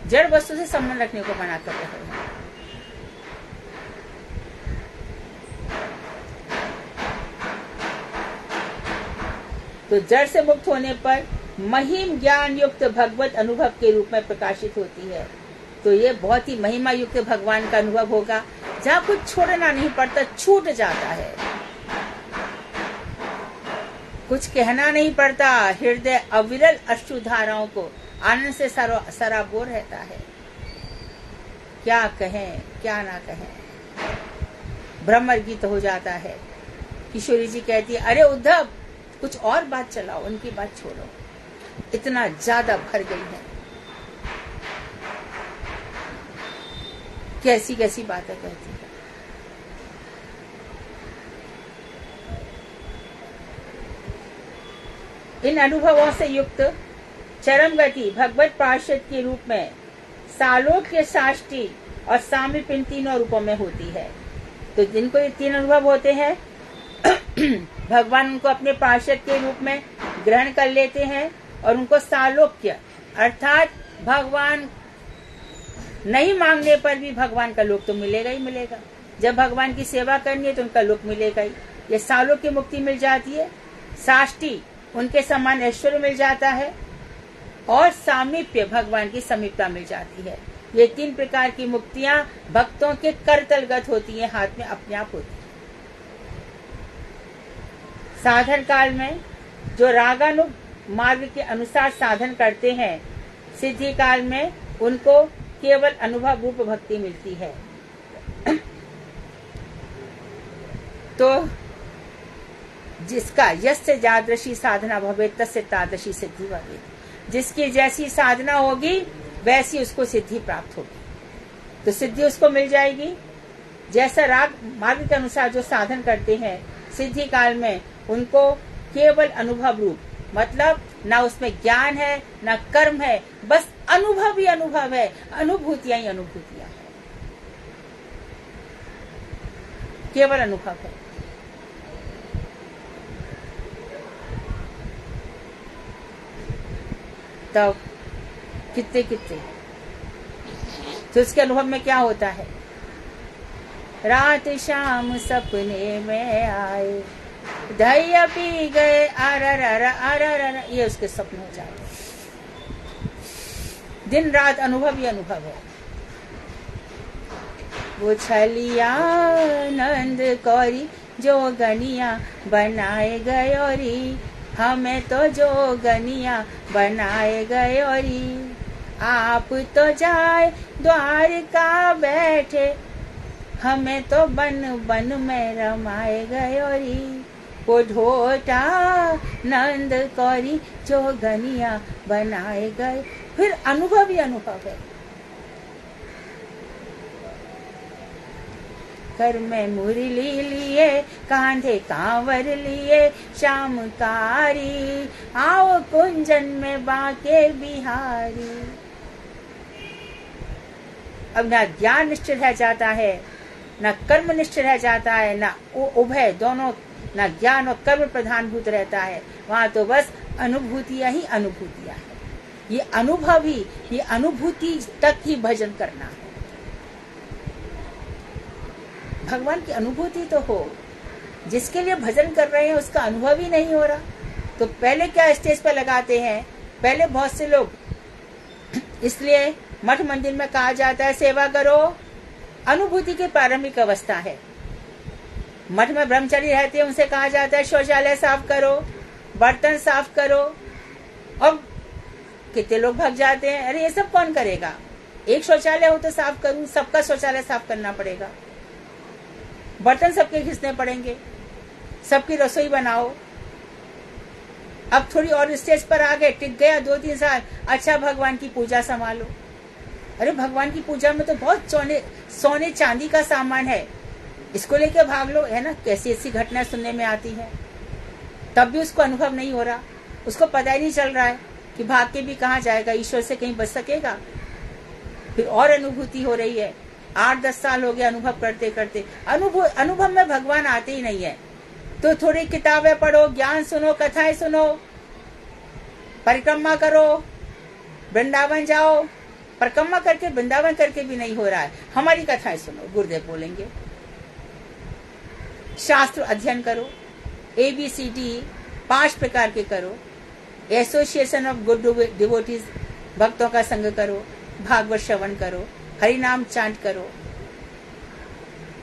जड़ वस्तु से संबंध रखने को मना कर रहे हैं। तो जड़ से मुक्त होने पर महिम ज्ञान युक्त भगवत अनुभव के रूप में प्रकाशित होती है। तो ये बहुत ही महिमा युक्त भगवान का अनुभव होगा, जहाँ कुछ छोड़ना नहीं पड़ता, छूट जाता है, कुछ कहना नहीं पड़ता। हृदय अविरल अश्रुधाराओं को आनंद से सराबोर रहता है। क्या कहें क्या ना कहें, भ्रमर गीत हो जाता है। किशोरी जी कहती है अरे उद्धव कुछ और बात चलाओ, उनकी बात छोड़ो, इतना ज्यादा भर गई है। कैसी कैसी बातें कहती है। इन अनुभवों से युक्त चरम गति भगवत पार्षद के रूप में सालोक्य, साष्टी और सामीप इन तीनों रूपों में होती है। तो जिनको ये तीन अनुभव होते हैं भगवान उनको अपने पार्षद के रूप में ग्रहण कर लेते हैं और उनको सालोक्य अर्थात भगवान नहीं मांगने पर भी भगवान का लोक तो मिलेगा ही मिलेगा। जब भगवान की सेवा करनी है तो उनका लोक मिलेगा ही। ये सालोक्य मुक्ति मिल जाती है। साष्टी उनके समान ऐश्वर्य मिल जाता है। और सामीप्य, भगवान की समीपता मिल जाती है। ये 3 प्रकार की मुक्तियां भक्तों के करतलगत होती हैं, हाथ में अपने आप होती है। साधन काल में जो रागानु मार्ग के अनुसार साधन करते हैं, सिद्धि काल में उनको केवल अनुभव रूप भक्ति मिलती है। तो जिसका यस्य जादृशी साधना भवेत् तस्य तादृशी सिद्धि भवेत्, जिसकी जैसी साधना होगी वैसी उसको सिद्धि प्राप्त होगी। तो सिद्धि उसको मिल जाएगी। जैसा राग मार्ग के अनुसार जो साधन करते हैं, सिद्धि काल में उनको केवल अनुभव रूप, मतलब ना उसमें ज्ञान है ना कर्म है, बस अनुभव ही अनुभव है, अनुभूतियां ही अनुभूतियां है, केवल अनुभव है। तब कितने तो इसके अनुभव में क्या होता है? रात शाम सपने में आए, धैया पी गए, अर ये उसके सपने हो जाते। दिन रात अनुभव ही अनुभव है। वो छलिया नंद कौरी जो गनिया बनाए गयोरी, हमें तो जो गनिया बनाए गयोरी। आप तो जाए द्वारका बैठे, हमें तो बन बन में रमाए गयोरी। वो ढोटा नंद कौरी जो गनिया बनाए गए। फिर अनुभव ही अनुभव है। कर में मुरली लिए, कांधे कांवर लिए, श्याम कारी आओ कुंजन में बाके बिहारी। अब ना ज्ञान निश्चय रह जाता है, ना कर्म निश्चय रह जाता है, ना उभय दोनों, ना ज्ञान और कर्म प्रधानभूत रहता है। वहां तो बस अनुभूतियां ही अनुभूतियां है। ये अनुभव ही, ये अनुभूति तक ही भजन करना है। भगवान की अनुभूति तो हो, जिसके लिए भजन कर रहे हैं उसका अनुभव ही नहीं हो रहा, तो पहले क्या स्टेज पर लगाते हैं? पहले बहुत से लोग, इसलिए मठ मंदिर में कहा जाता है सेवा करो। अनुभूति की प्रारंभिक अवस्था है। मठ में ब्रह्मचारी रहते हैं, उनसे कहा जाता है शौचालय साफ करो, बर्तन साफ करो। और कितने लोग भाग जाते हैं, अरे ये सब कौन करेगा, एक शौचालय हो तो साफ करूं, सबका शौचालय साफ करना पड़ेगा, बर्तन सबके घिसने पड़ेंगे, सबकी रसोई बनाओ। अब थोड़ी और स्टेज पर आ गए, टिक गया 2-3 साल, अच्छा भगवान की पूजा संभालो। अरे भगवान की पूजा में तो बहुत सोने चांदी का सामान है, इसको लेके भाग लो, है ना। कैसी ऐसी घटना सुनने में आती है, तब भी उसको अनुभव नहीं हो रहा, उसको पता ही नहीं चल रहा है कि भाग के भी कहाँ जाएगा, ईश्वर से कहीं बच सकेगा। फिर और अनुभूति हो रही है, 8-10 साल हो गए अनुभव करते करते, अनुभव में भगवान आते ही नहीं है। तो थोड़ी किताबें पढ़ो, ज्ञान सुनो, कथाएं सुनो, परिक्रमा करो, वृंदावन जाओ, परिक्रमा करके वृंदावन करके भी नहीं हो रहा है, हमारी कथाएं सुनो, गुरुदेव बोलेंगे। शास्त्र अध्ययन करो, ABCD 5 प्रकार के करो, एसोसिएशन ऑफ गुड डिवोटीज, भक्तों का संग करो, भागवत श्रवण करो, हरि नाम चांट करो,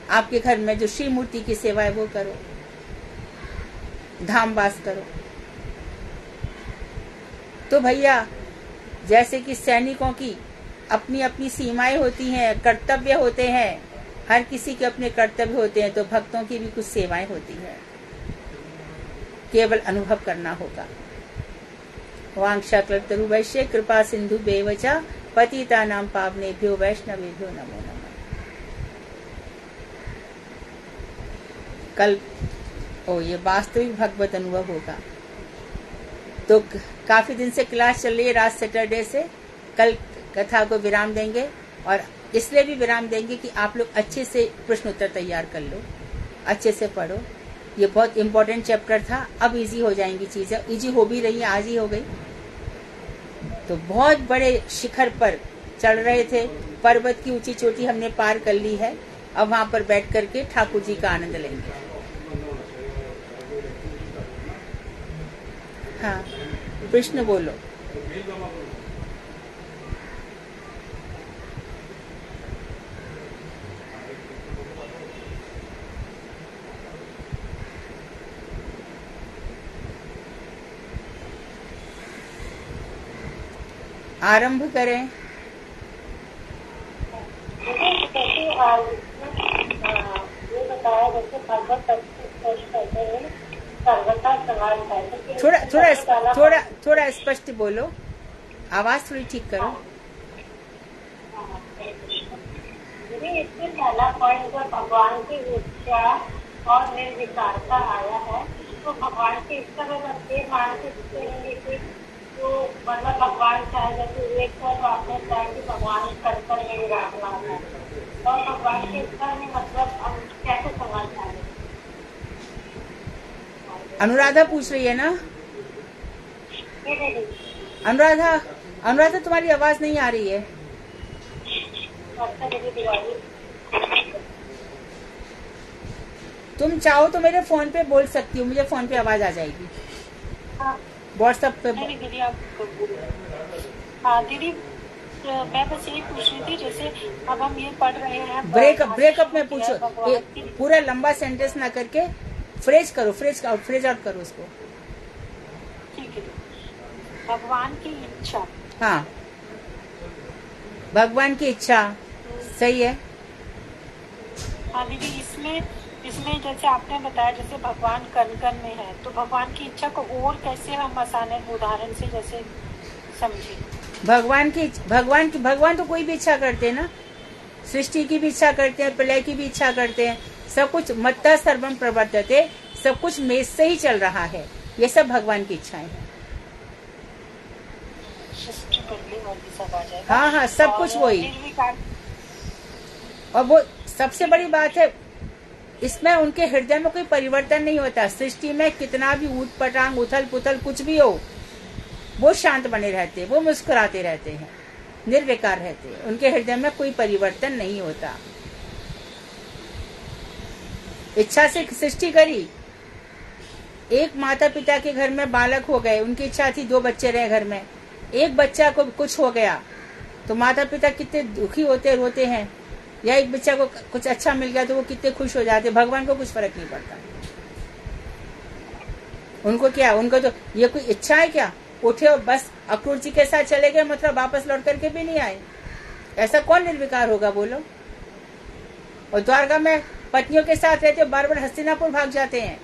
आपके घर में जो श्री मूर्ति की सेवा है वो करो, धाम वास करो। तो भैया, जैसे कि सैनिकों की अपनी अपनी सीमाएं होती हैं, कर्तव्य होते हैं, हर किसी के अपने कर्तव्य होते हैं, तो भक्तों की भी कुछ सेवाएं होती हैं, केवल अनुभव करना होगा। वांछाकल्पतरु वैश्य कृपा सिंधु बेवचा पतितानां पावनेभ्यो वैष्णवेभ्यो नमो नमः। कल ये वास्तविक भगवत अनुभव होगा। तो काफी दिन से क्लास चल रही है, रात सैटरडे से। कल कथा को विराम देंगे, और इसलिए भी विराम देंगे कि आप लोग अच्छे से प्रश्न उत्तर तैयार कर लो, अच्छे से पढ़ो। ये बहुत इम्पोर्टेंट चैप्टर था, अब इजी हो जाएंगी चीजें, इजी हो भी रही है, आज ही हो गई। तो बहुत बड़े शिखर पर चढ़ रहे थे, पर्वत की ऊंची चोटी हमने पार कर ली है, अब वहां पर बैठ करके ठाकुर जी का आनंद लेंगे। हाँ, प्रश्न बोलो। आरंभ करें। ये बताया जैसे भगवत कहते हैं सर्वथा समान है। थोड़ा स्पष्ट बोलो, आवाज थोड़ी ठीक करो। इसमें पहला पॉइंट जब भगवान की इच्छा और निर्विकारता आया है, तो भगवान की इच्छा में ये मान के कि तो मतलब भगवान चाहे जैसे एक तो आपने चाहे कि भगवान कर में विराजमान है, और भगवान की इच्छा में मतलब हम कैसे समझ पाए? अनुराधा पूछ रही है ना? अनुराधा तुम्हारी आवाज नहीं आ रही है। तुम चाहो तो मेरे फोन पे बोल सकती हो, मुझे फोन पे आवाज आ जाएगी। व्हाट्सएप पे दीदी आप हाँ दीदी, मैं बस यही पूछ रही थी, जैसे अब हम ये पढ़ रहे हैं ब्रेकअप में पूछो, पूरा लंबा सेंटेंस ना करके फ्रेज करो, फ्रेज आउट करो उसको। ठीक है। भगवान की इच्छा, हाँ भगवान की इच्छा सही है। हाँ दीदी, इसमें जैसे आपने बताया जैसे भगवान कण कण में है, तो भगवान की इच्छा को और कैसे हम आसान उदाहरण से जैसे समझे? भगवान तो कोई भी इच्छा करते हैं ना, सृष्टि की भी इच्छा करते हैं, प्रलय की भी इच्छा करते हैं, सब कुछ मत्तः सर्वम प्रवर्तते, सब कुछ मेज से ही चल रहा है, ये सब भगवान की इच्छाएं हैं। हाँ सब कुछ वही। और वो सबसे बड़ी बात है, इसमें उनके हृदय में कोई परिवर्तन नहीं होता। सृष्टि में कितना भी ऊट पटांग उथल पुथल कुछ भी हो, वो शांत बने रहते, वो मुस्कुराते रहते हैं, निर्विकार रहते हैं, उनके हृदय में कोई परिवर्तन नहीं होता। इच्छा से सृष्टि करी, एक माता पिता के घर में बालक हो गए, उनकी इच्छा थी 2 बच्चे रहे घर में, एक बच्चा को कुछ हो गया तो माता पिता कितने दुखी होते, रोते हैं, या एक बच्चा को कुछ अच्छा मिल गया तो वो कितने खुश हो जाते। भगवान को कुछ फर्क नहीं पड़ता। उनको क्या, उनको तो ये कोई इच्छा है क्या, उठे और बस अक्रूर जी के साथ चले गए, मतलब वापस लौट करके भी नहीं आए। ऐसा कौन निर्विकार होगा बोलो? और द्वारका में पत्नियों के साथ रहते, बार बार हस्तिनापुर भाग जाते हैं।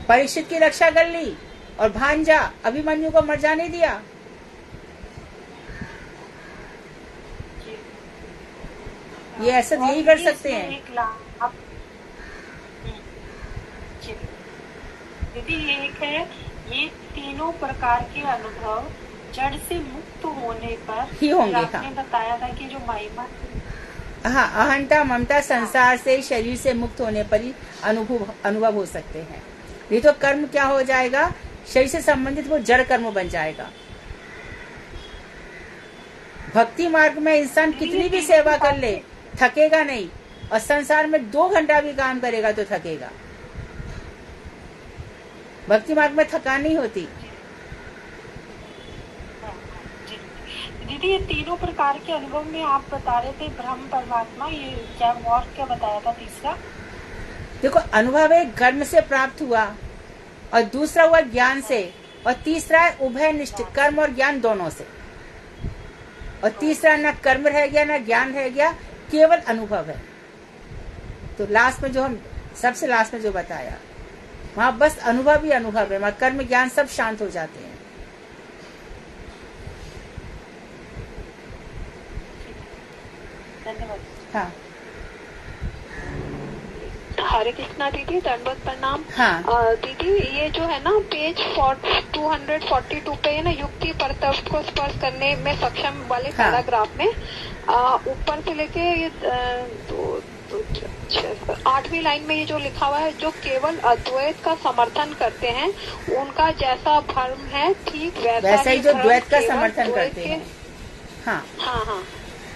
परीक्षित की रक्षा कर ली और भांजा अभिमन्यु को मर जाने दिया। ये ऐसा यही कर सकते हैं। दीदी एक है, ये तीनों प्रकार के अनुभव जड़ से मुक्त होने पर ही होंगे। आपने बताया था कि जो महिमा, हाँ अहंता ममता संसार से शरीर से मुक्त होने पर ही अनुभव हो सकते हैं। ये तो कर्म क्या हो जाएगा, शरीर से संबंधित वो जड़ कर्म बन जाएगा। भक्ति मार्ग में इंसान कितनी भी सेवा कर ले थकेगा नहीं, और संसार में 2 घंटा भी काम करेगा तो थकेगा। भक्ति मार्ग में थकान नहीं होती। दीदी ये तीनों प्रकार के अनुभव में आप बता रहे थे ब्रह्म परमात्मा, ये क्या और क्या बताया था तीसरा? देखो अनुभव एक कर्म से प्राप्त हुआ, और दूसरा हुआ ज्ञान से, और तीसरा है उभय निष्ठ कर्म और ज्ञान दोनों से, और तीसरा न कर्म रह गया न ज्ञान रह गया, केवल अनुभव है। तो लास्ट में जो हम सबसे लास्ट में जो बताया, वहां बस अनुभव ही अनुभव है, वहां कर्म ज्ञान सब शांत हो जाते हैं। धन्यवाद। हाँ हरे कृष्णा दीदी, दंडवत प्रणाम। हाँ दीदी ये जो है ना पेज 242 पे है ना, युक्ति परतत्व को स्पर्श करने में सक्षम वाले पैराग्राफ में ऊपर से लेके ये 8वीं लाइन में ये जो लिखा हुआ है, जो केवल अद्वैत का समर्थन करते हैं उनका जैसा भ्रम है ठीक वैसा ही जो द्वैत का समर्थन करते हैं। हाँ हाँ हाँ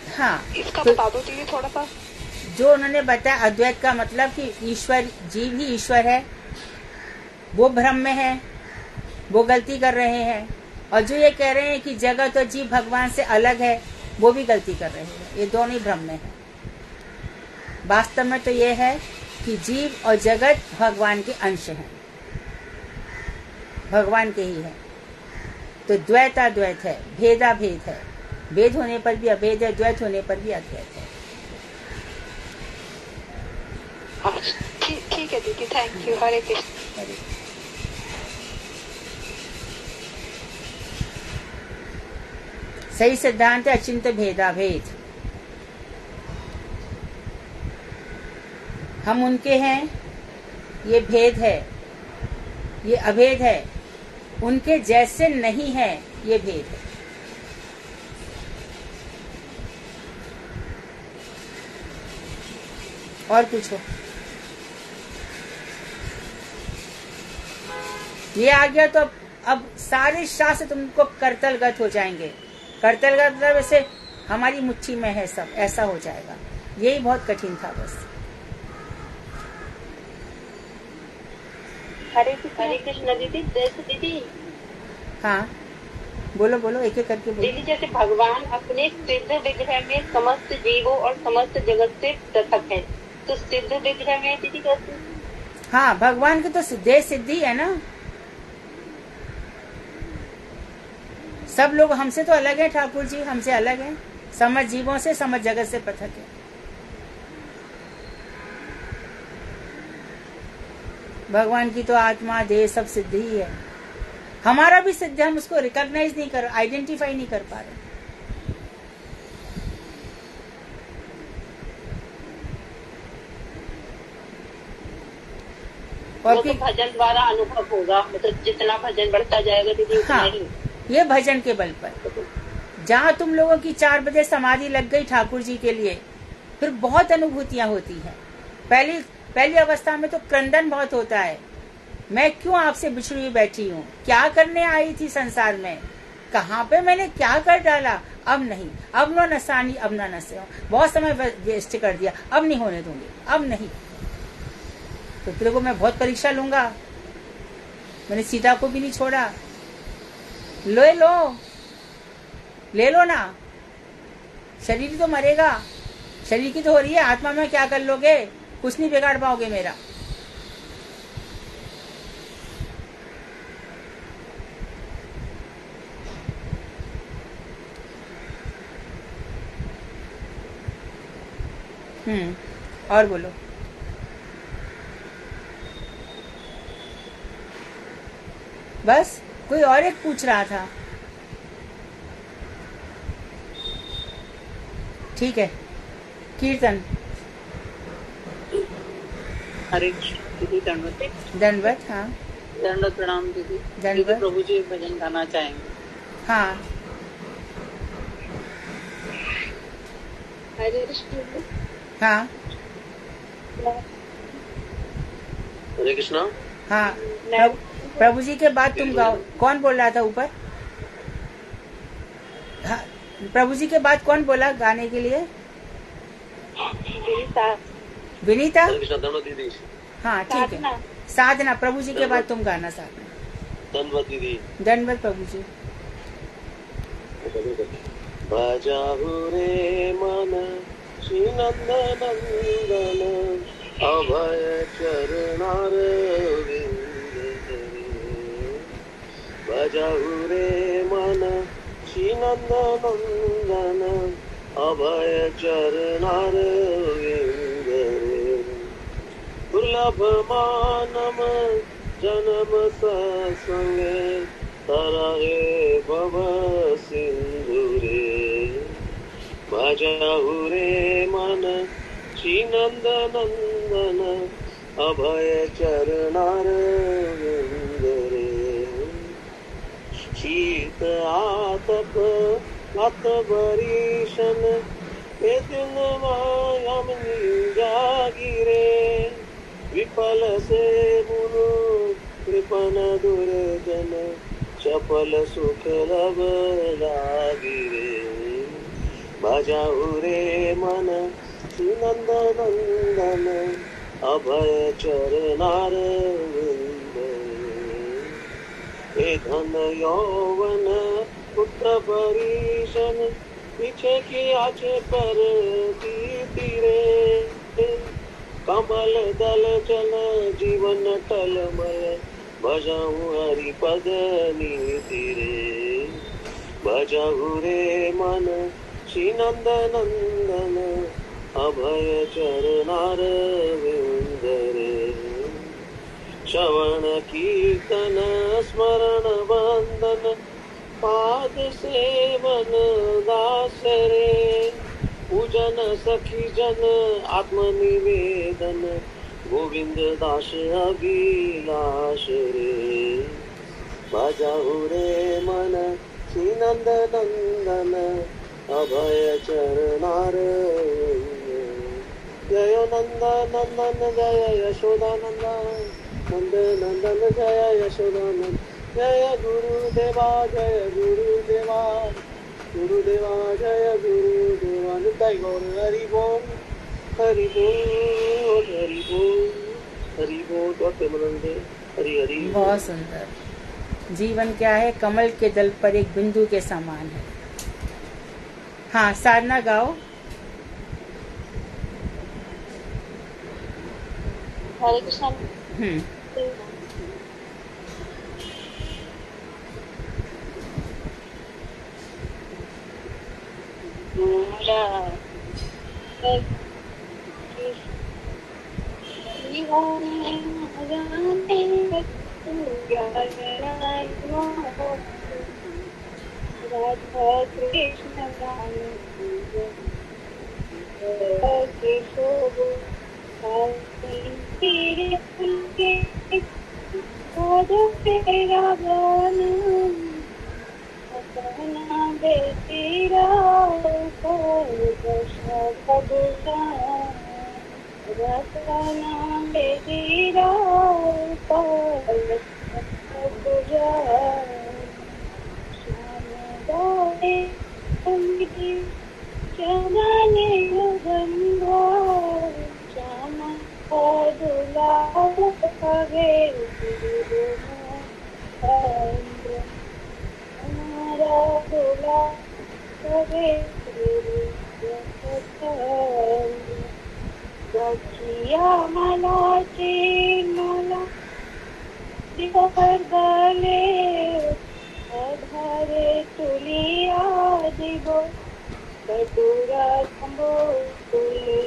हाँ, इसका बता दो दीदी थोड़ा सा। जो उन्होंने बताया अद्वैत का मतलब कि ईश्वर, जीव ही ईश्वर है, वो भ्रम में है, वो गलती कर रहे हैं। और जो ये कह रहे हैं कि जगत और जीव भगवान से अलग है, वो भी गलती कर रहे हैं। ये दोनों ही भ्रम में है। वास्तव में तो ये है कि जीव और जगत भगवान के अंश हैं, भगवान के ही है। तो द्वैताद्वैत है, भेदा भेद है, भेद होने पर भी अभेद है, द्वैत होने पर भी अद्वैत है। ठीक है दीदी, थैंक यू। हरे कृष्ण। हरे सही सिद्धांत है अचिंत्य भेदा भेद। हम उनके हैं, ये भेद है, ये अभेद है। उनके जैसे नहीं है, ये भेद है। और पूछो। ये आ गया तो अब सारे शास्त्र तुमको करतलगत हो जाएंगे। करतलगत मतलब ऐसे हमारी मुट्ठी में है सब, ऐसा हो जाएगा। यही बहुत कठिन था बस। हरे कृष्ण दीदी। जैसे दीदी, हाँ बोलो बोलो, एक एक करके बोलो। दीदी जैसे भगवान अपने सिद्ध विग्रह में समस्त जीवों और समस्त जगत से पृथक है, तो सिद्ध विग्रह में दीदी कैसे? हाँ, भगवान की तो सिद्धे सिद्धि है ना। सब लोग हमसे तो अलग है, ठाकुर जी हमसे अलग है, समझ जीवों से, समझ जगत से पृथक है। भगवान की तो आत्मा देह सब सिद्धि ही है। हमारा भी सिद्ध, हम उसको रिकॉग्नाइज नहीं कर, आइडेंटिफाई नहीं कर पा रहे। और फिर तो भजन द्वारा अनुभव होगा, मतलब जितना भजन बढ़ता जाएगा दीदी उतना हाँ, ही। ये भजन के बल पर। जहाँ तुम लोगों की 4 बजे समाधि लग गई ठाकुर जी के लिए, फिर बहुत अनुभूतियां होती हैं। पहली अवस्था में तो क्रंदन बहुत होता है, मैं क्यों आपसे बिछड़ी हुई बैठी हूँ, क्या करने आई थी संसार में, कहाँ पे मैंने क्या कर डाला। अब नहीं, अब नो नसानी, अब ना नसे हो, बहुत समय वेस्ट कर दिया, अब नहीं होने दूंगी, अब नहीं। तो तेरे को मैं बहुत परीक्षा लूंगा। मैंने सीता को भी नहीं छोड़ा। ले लो ना, शरीर तो मरेगा, शरीर की तो हो रही है, आत्मा में क्या कर लोगे, कुछ नहीं बिगाड़ पाओगे मेरा। और बोलो। बस कोई और एक पूछ रहा था। ठीक है, कीर्तन। हरे दीदी, दंडवत। दंडवत, हाँ दंडवत प्रणाम दीदी। दंडवत। प्रभु जी भजन गाना चाहेंगे। हाँ हरे कृष्ण। हाँ हरे कृष्णा। हाँ, प्रभु जी के बाद तुम गाओ। कौन बोल रहा था ऊपर? हाँ, प्रभु जी के बाद कौन बोला गाने के लिए? विनीता। दीदी। हाँ ठीक है, साधना। प्रभु जी के बाद तुम गाना साधना। धन्यवाद दीदी। धन्यवाद प्रभु जी। बजाऊ रे मन श्री नंदनंदन अभय चरणार बजाऊ रे मन श्री नंदनंदन अभय चरणार दुर्लभ मानम जन्म सत्संगे तरहे भव सिंधुरे बजाऊ रे मन श्री नंद नंदन अभय चरणार विंदरे शीत आतप अत बरीशन ये दिन मायम जागिरे विफल से मुनु कृपन दुर्जन चपल सुख लब लागिरे बजाऊ रे मन नंद नंदन अभय चरणार हे धन यौवन पुत्र परीशन पीछे की आचे पर तीरे कमल दल चल जीवन टलमल बजाऊं हरि पद नीति रे भजहु रे मन श्री नंद नंदन अभय चरणार विंद रे श्रवण कीर्तन स्मरण वंदन पाद सेवन दास रे पूजन सखी जन आत्मनिवेदन गोविंद दास अभिलाष रे भजहु रे मन श्री नंद नंदन अभय चरणार जय नंद नंदन जय यशोदा नंदन नंद नंदन जय यशोदा नंदन जय गुरुदेवा जय गुरुदेवा गुरुदेवा जय गुरुदेवा निताई गौर हरि बोल हरि बोल हरि बोल हरि बोल प्रेमानंदे हरि हरि बोल। बहुत सुंदर। जीवन क्या है? कमल के दल पर एक बिंदु के समान है। हाँ, साधना गाओ। हरे कृष्ण। राधा कृष्ण तेरा गाना अपना बेटीरा रतना बेटीरा चमने गंगा चमा दुला कहे हमारा दुला कहे सखिया मला चिन्मला दिवर गले अधारे तुलिया दिगो कटुरा तंबोले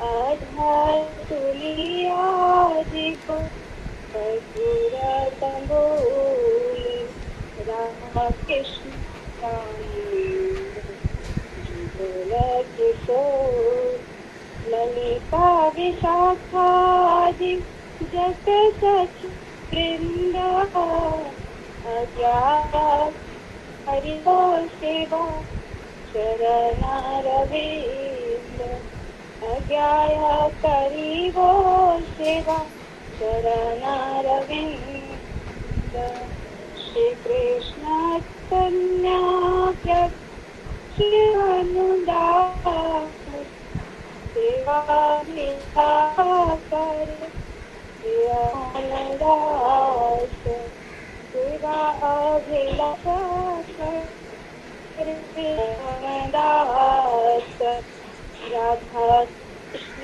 आधार तुलिया दिगो कटुरा तंबोले राधा कृष्ण जुगल किशोर ललिता विशाखादि जस सच वृंदा अज्ञात हरि बोल सेवा शरणारविंद अज्ञाया करी बोल सेवा शरणारविंद श्री कृष्ण कन्या शिवानुदास सेवा लीला कर दास सेवा अभिलाष दास राधा कृष्ण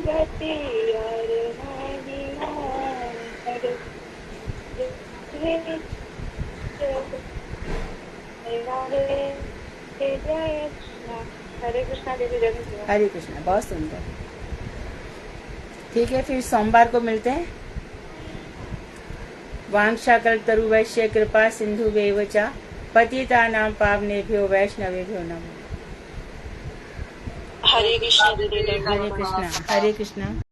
गति हरे कृष्णा देवी जगत। हरे कृष्णा। बहुत सुंदर। ठीक है, फिर सोमवार को मिलते हैं। वांछाकल्पतरु वैश्य कृपा सिंधु वेवचा पतितानां पावनेभ्यो वैष्णवेभ्यो नमः। हरे कृष्णा। हरे कृष्णा। हरे कृष्णा।